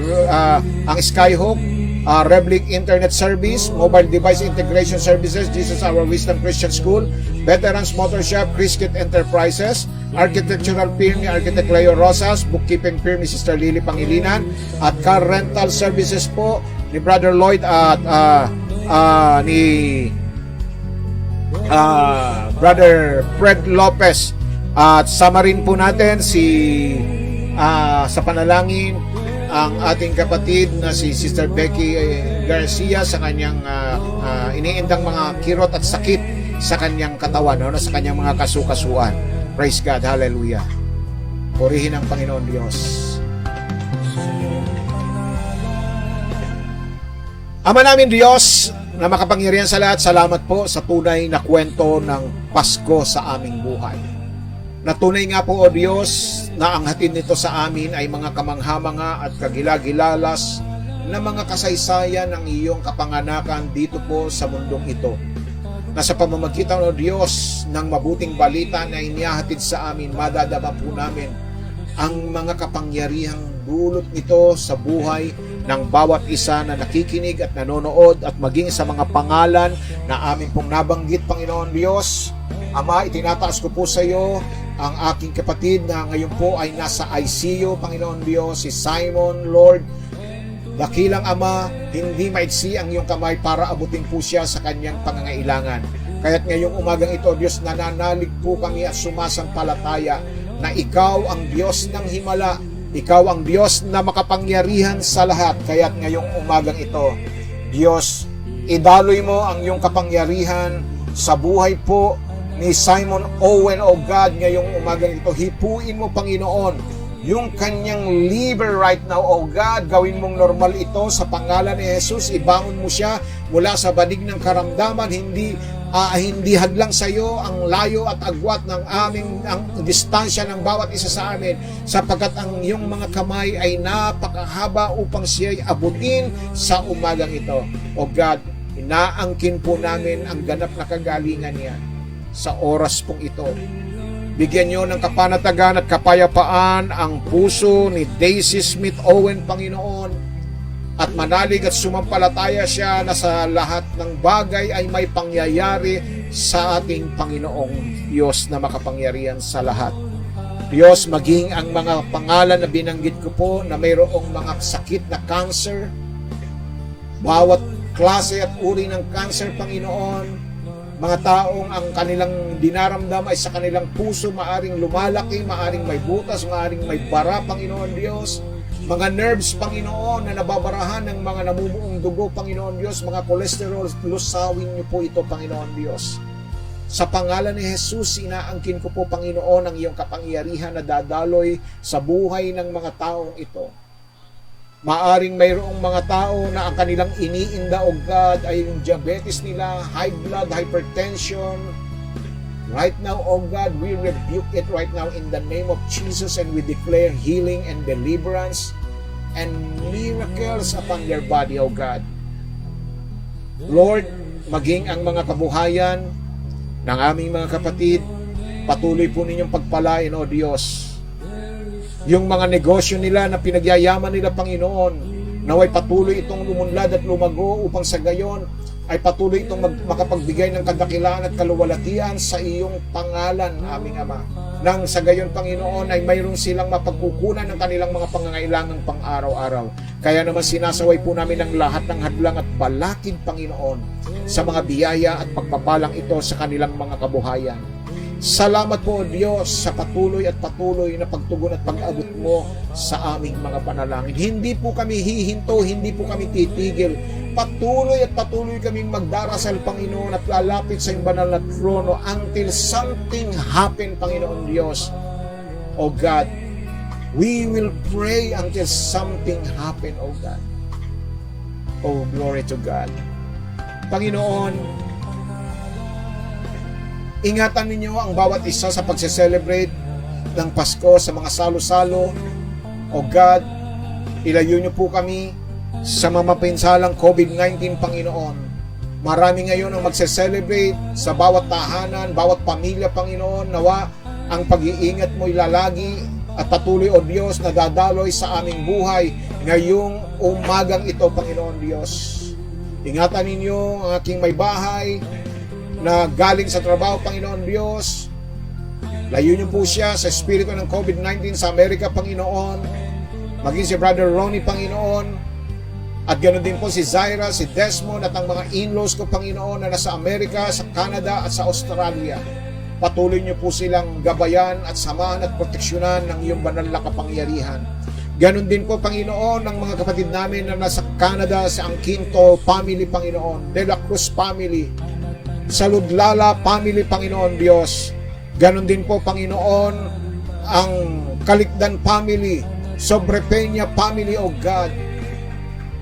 ang Skyhook, Reblic Internet Service, Mobile Device Integration Services, Jesus Our Wisdom Christian School, Veterans Motor Shop, Criskit Enterprises, Architectural Firm ni Architect Leo Rosas, Bookkeeping Firm ni Sister Lily Pangilinan, at Car Rental Services po ni Brother Lloyd at ni Brother Fred Lopez. At sama rin po natin sa panalangin ang ating kapatid na si Sister Becky Garcia sa kanyang iniindang mga kirot at sakit sa kanyang katawan, sa kanyang mga kasukasuan. Praise God, hallelujah. Purihin ang Panginoon Diyos. Ama namin Diyos na makapangyarihan sa lahat, salamat po sa tunay na kwento ng Pasko sa aming buhay. Na tunay nga po, O Diyos, na ang hatid nito sa amin ay mga kamangha-manga at kagilagilalas na mga kasaysayan ng iyong kapanganakan dito po sa mundong ito. Na sa pamamagitan, O Diyos, ng mabuting balita na inihahatid sa amin, madadama po namin ang mga kapangyarihang dulot nito sa buhay ng bawat isa na nakikinig at nanonood at maging sa mga pangalan na amin pong nabanggit, Panginoon Diyos. Ama, itinataas ko po sa iyo ang aking kapatid na ngayon po ay nasa ICU, Panginoon Diyos, si Simon, Lord. Dakilang Ama, hindi maiksi ang iyong kamay para abutin po siya sa kanyang pangangailangan. Kaya't ngayong umagang ito, Diyos, nananalig po kami at sumasampalataya na ikaw ang Diyos ng himala, ikaw ang Diyos na makapangyarihan sa lahat. Kaya't ngayong umagang ito, Diyos, idaloy mo ang iyong kapangyarihan sa buhay po ni Simon Owen, O God, ngayong umagang ito. Hipuin mo, Panginoon, yung kanyang liver right now, O God. Gawin mong normal ito sa pangalan ni Jesus. Ibangon mo siya mula sa banig ng karamdaman. Hindi hadlang sa iyo ang layo at agwat ng ang distansya ng bawat isa sa amin, sapagkat ang iyong mga kamay ay napakahaba upang siya'y abutin sa umagang ito. O God, inaangkin po namin ang ganap na kagalingan niya sa oras pong ito. Bigyan niyo ng kapanatagan at kapayapaan ang puso ni Daisy Smith Owen, Panginoon, at manalig at sumampalataya siya na sa lahat ng bagay ay may pangyayari sa ating Panginoong Diyos na makapangyarihan sa lahat. Diyos, maging ang mga pangalan na binanggit ko po na mayroong mga sakit na cancer, bawat klase at uri ng cancer, Panginoon, mga taong ang kanilang dinaramdam ay sa kanilang puso, maaring lumalaki, maaring may butas, maaring may bara, Panginoon Diyos. Mga nerves, Panginoon, na nababarahan ng mga namumuong dugo, Panginoon Diyos, mga cholesterol, lusawin niyo po ito, Panginoon Diyos. Sa pangalan ni Jesus, inaangkin ko po, Panginoon, ang iyong kapangyarihan na dadaloy sa buhay ng mga taong ito. Maaring mayroong mga tao na ang kanilang iniinda, O God, ay yung diabetes nila, high blood, hypertension. Right now, O God, we rebuke it right now in the name of Jesus, and we declare healing and deliverance and miracles upon their body, O God. Lord, maging ang mga kabuhayan ng aming mga kapatid, patuloy po ninyong pagpalain, O Diyos. Yung mga negosyo nila na pinagyayaman nila, Panginoon, naway patuloy itong lumunlad at lumago upang sa gayon ay patuloy itong makapagbigay ng kadakilaan at kaluwalhatian sa iyong pangalan, aming Ama. Nang sa gayon, Panginoon, ay mayroon silang mapagkukunan ng kanilang mga pangangailangang pang-araw-araw. Kaya naman sinasaway po namin ang lahat ng hadlang at balakid, Panginoon, sa mga biyaya at pagpapalang ito sa kanilang mga kabuhayan. Salamat po, O Diyos, sa patuloy na pagtugon at pag-abot mo sa aming mga panalangin. Hindi po kami hihinto, hindi po kami titigil. Patuloy kaming magdarasal, Panginoon, at lalapit sa iyong banal na trono until something happen, Panginoon Diyos. O God, we will pray until something happen, O God. Oh, glory to God. Panginoon, ingatan ninyo ang bawat isa sa pagse-celebrate ng Pasko sa mga salo-salo. O God, ilayo niyo po kami sa mamapinsalang COVID-19, Panginoon. Marami ngayon ang magse-celebrate sa bawat tahanan, bawat pamilya, Panginoon. Nawa ang pag-iingat mo ilalagi at patuloy, O Diyos, na dadaloy sa aming buhay ngayong umagang ito, Panginoon Diyos. Ingatan ninyo ang aking may bahay na galing sa trabaho, Panginoon Diyos. Layo niyo po siya sa espiritu ng COVID-19 sa Amerika, Panginoon. Maging si Brother Ronnie, Panginoon. At ganoon din po si Zaira, si Desmond, at ang mga in-laws ko, Panginoon, na nasa Amerika, sa Canada, at sa Australia. Patuloy niyo po silang gabayan at samahan at proteksyonan ng iyong banal na kapangyarihan. Ganon din po, Panginoon, ang mga kapatid namin na nasa Canada, sa Angkinto family, Panginoon, De La Cruz family, sa Ludlala family, Panginoon Diyos. Ganon din po, Panginoon, ang Kalikdan family, Sobre Peña family, O God.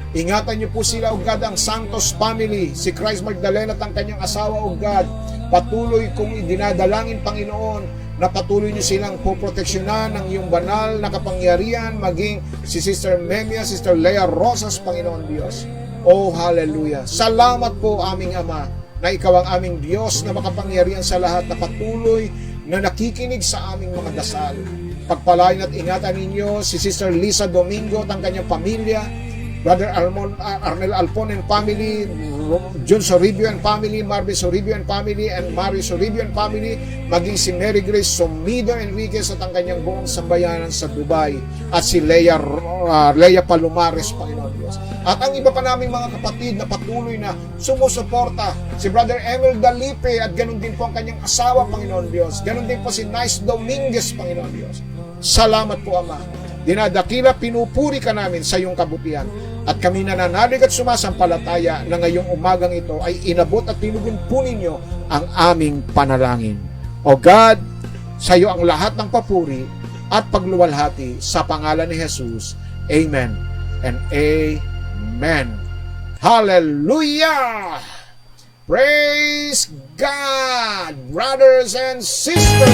Ingatan niyo po sila, O God, ang Santos family, si Christ Magdalena at ang kanyang asawa, O God. Patuloy kong idinadalangin, Panginoon, na patuloy niyo silang poproteksyonan ng iyong banal na kapangyarihan, maging si Sister Memia, Sister Lea Rosas, Panginoon Diyos. Oh, hallelujah. Salamat po, aming Ama, na ikaw ang aming Diyos na makapangyarihan sa lahat, na patuloy na nakikinig sa aming mga dasal. Pagpalain at ingatan ninyo si Sister Lisa Domingo at ang kanyang pamilya, Brother Arnel Alpon and family, John Soribio and family, Marvin Soribio and family, and Mary Soribio and family, maging si Mary Grace Somido Enriquez at ang kanyang buong sambayanan sa Dubai, at si Leia Palomares, Panginoon Diyos. At ang iba pa naming mga kapatid na patuloy na sumusuporta, si Brother Emil Dalipe, at ganun din po ang kanyang asawa, Panginoon Diyos. Ganun din po si Nice Dominguez, Panginoon Diyos. Salamat po, Ama. Dinadakila, pinupuri ka namin sa iyong kabutihan. At kami nananalig at sumasampalataya na ngayong umagang ito ay inabot at tinugon po ninyo ang aming panalangin. O God, sa iyo ang lahat ng papuri at pagluwalhati sa pangalan ni Jesus. Amen and Amen. Hallelujah! Praise God, brothers and sisters!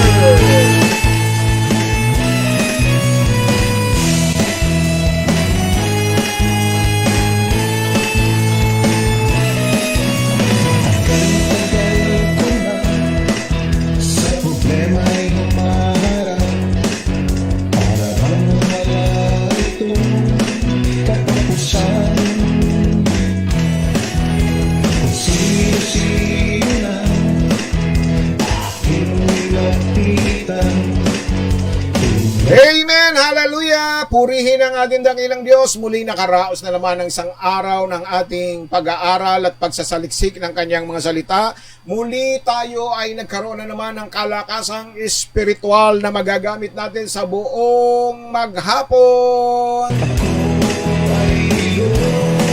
Amen! Hallelujah! Purihin ang ating dakilang Diyos. Muli nakaraos na naman ng isang araw ng ating pag-aaral at pagsasaliksik ng kanyang mga salita. Muli tayo ay nagkaroon na naman ng kalakasang espiritual na magagamit natin sa buong maghapon.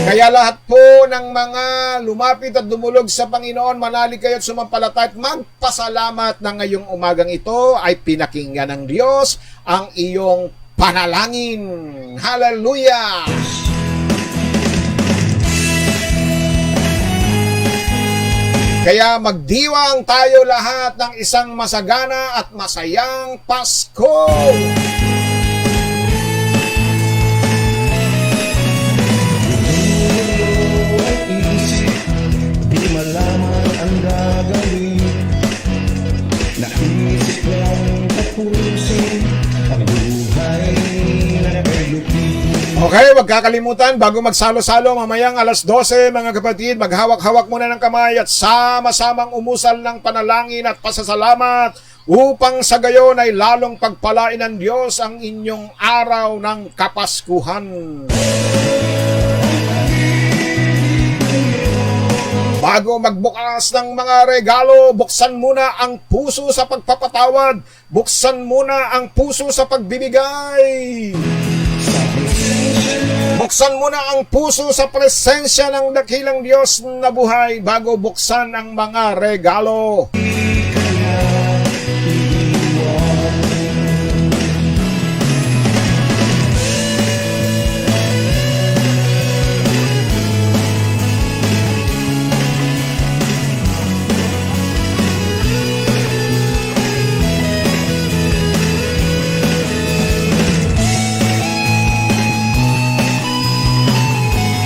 Kaya lahat po ng mga lumapit at dumulog sa Panginoon, manalig kayo at sumampalataya at magpasalamat na ngayong umagang ito ay pinakinggan ng Diyos ang iyong panalangin. Hallelujah! Kaya magdiwang tayo lahat ng isang masagana at masayang Pasko! Di malaman ang gagawin. Naisip lang tapusin ang buhay na naglupi. Okay, wag kakalimutan, bago magsalo-salo mamayang alas 12, mga kapatid, maghawak-hawak muna ng kamay at sama-samang umusal ng panalangin at pasasalamat upang sa gayon ay lalong pagpalain ng Diyos ang inyong araw ng Kapaskuhan. Bago magbukas ng mga regalo, buksan muna ang puso sa pagpapatawad, buksan muna ang puso sa pagbibigay. Buksan muna ang puso sa presensya ng dakilang Diyos na buhay bago buksan ang mga regalo.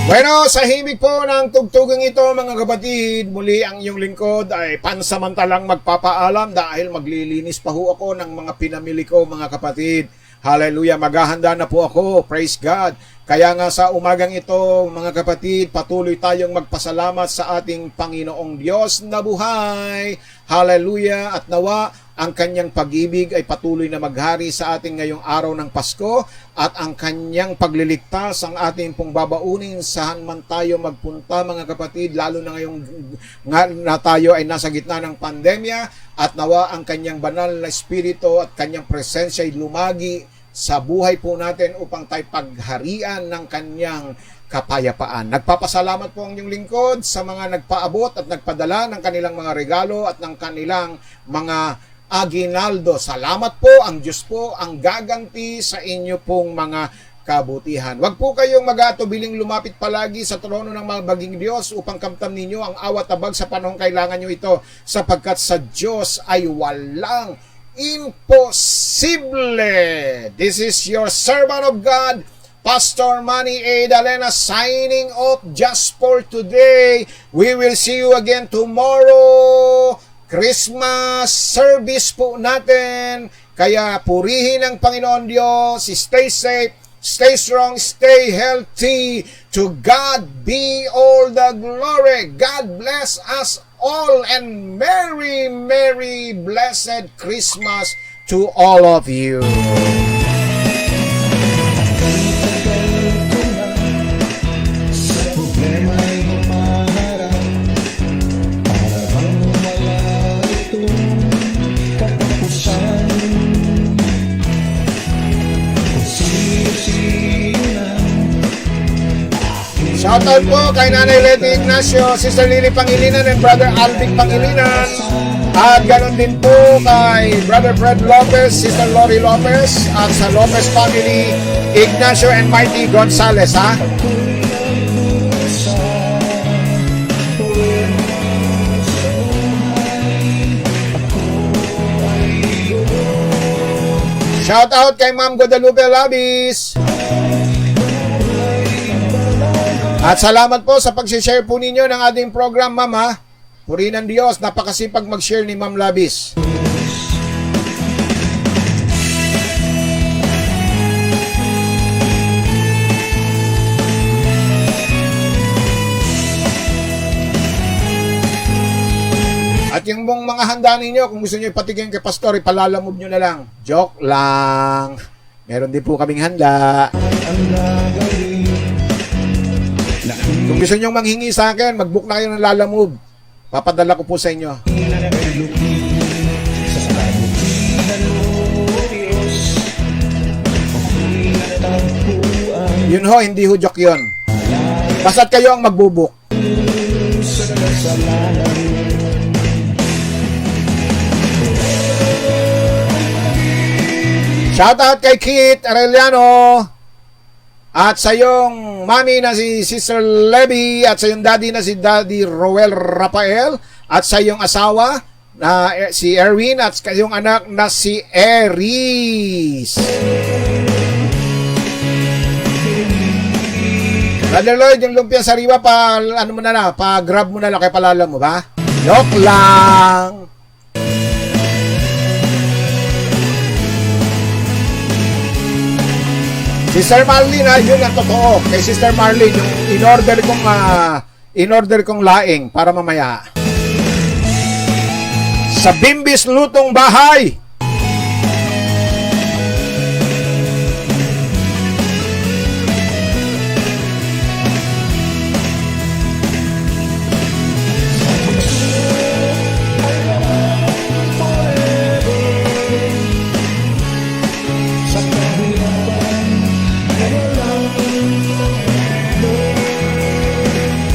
Bueno, sa himig po ng tugtugang ito, mga kapatid, muli ang iyong lingkod ay pansamantalang magpapaalam dahil maglilinis pa ho ako ng mga pinamili ko, mga kapatid. Hallelujah, maghahanda na po ako, praise God. Kaya nga sa umagang ito, mga kapatid, patuloy tayong magpasalamat sa ating Panginoong Diyos na buhay. Hallelujah, at nawa ang kanyang pag-ibig ay patuloy na maghari sa ating ngayong araw ng Pasko at ang kanyang pagliligtas ang ating pong babaunin saan man tayo magpunta, mga kapatid, lalo na ngayong na tayo ay nasa gitna ng pandemya, at nawa ang kanyang banal na espiritu at kanyang presensya ay lumagi sa buhay po natin upang tayo pagharian ng kanyang kapayapaan. Nagpapasalamat po ang inyong lingkod sa mga nagpaabot at nagpadala ng kanilang mga regalo at ng kanilang mga aginaldo. Salamat po, ang Diyos po ang gaganti sa inyo pong mga kabutihan. Huwag po kayong mag-atubiling lumapit palagi sa trono ng mga baging Diyos upang kamtam ninyo ang awat abag sa panahong kailangan nyo ito, sapagkat sa Diyos ay walang imposible. This is your servant of God, Pastor Manny A. Dalena, signing off just for today. We will see you again tomorrow. Christmas service po natin. Kaya purihin ang Panginoon Diyos. Stay safe, stay strong, stay healthy. To God be all the glory. God bless us all, and Merry, Merry, blessed Christmas to all of you. Sa problema'y humaharap, para bang wala itong katapusan. Kung sino-sino na Shoutout po kay Nanay Letty Ignacio, Sister Lily Pangilinan, and Brother Alvic Pangilinan. At ganon din po kay Brother Fred Lopez, Sister Lori Lopez, at sa Lopez family, Ignacio and Mighty Gonzales, ha? Shoutout kay Ma'am Guadalupe Labis. At salamat po sa pag-share po ninyo ng ating program, Ma'am, ha? Purihin ng Diyos, napakasipag mag-share ni Ma'am Labis. At yung mga handa ninyo, kung gusto nyo ipatigyan kay Pastor, ipalalamove nyo na lang. Joke lang. Meron din po kaming handa. ang gagawin. Kung gusto nyo manghingi sa akin, mag-book na kayo ng lalamove. Papadala ko po sa inyo. Naglupi sa kabutihan mo, Diyos. Ako'y natagpuan Yun ho, hindi ho joke yun. Basta't kayo ang magbubuk. sa kasalanan. Shoutout kay Kit Arellano. At sa iyong mami na si Sister Levy, at sa iyong daddy na si Daddy Roel Rafael, at sa iyong asawa na si Erwin at sa iyong anak na si Eris. Brother Lloyd, yung lumpia sariwa pa ano mo na pa grab mo na lang kay palala mo ba? Joke lang. Sister Marlene, yun ang totoo. Kay Sister Marlene, yung in-order kong laing para mamaya. Sa Bimbis Lutong Bahay. Sa kahirapan ay walang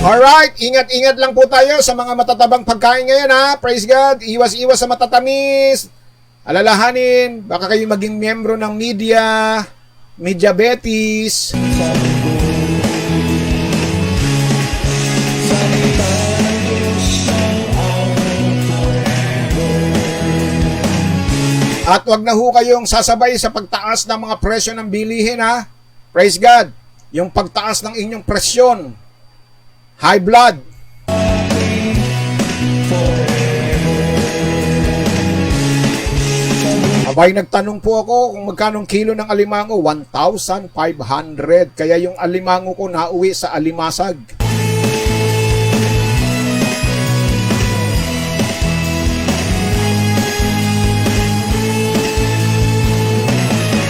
Alright, ingat-ingat lang po tayo sa mga matatabang pagkain ngayon ha. Praise God, iwas-iwas sa matatamis. Alalahanin, baka kayo maging miyembro ng media, Mediabetes. At wag na ho kayong sasabay sa pagtaas ng mga presyo ng bilihin ha. Praise God, yung pagtaas ng inyong presyon. High blood. Abay, nagtanong po ako kung magkanong kilo ng alimango. 1,500. Kaya yung alimango ko nauwi sa alimasag.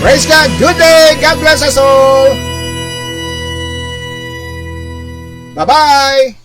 Praise God. Good day. God bless us all. Bye-bye.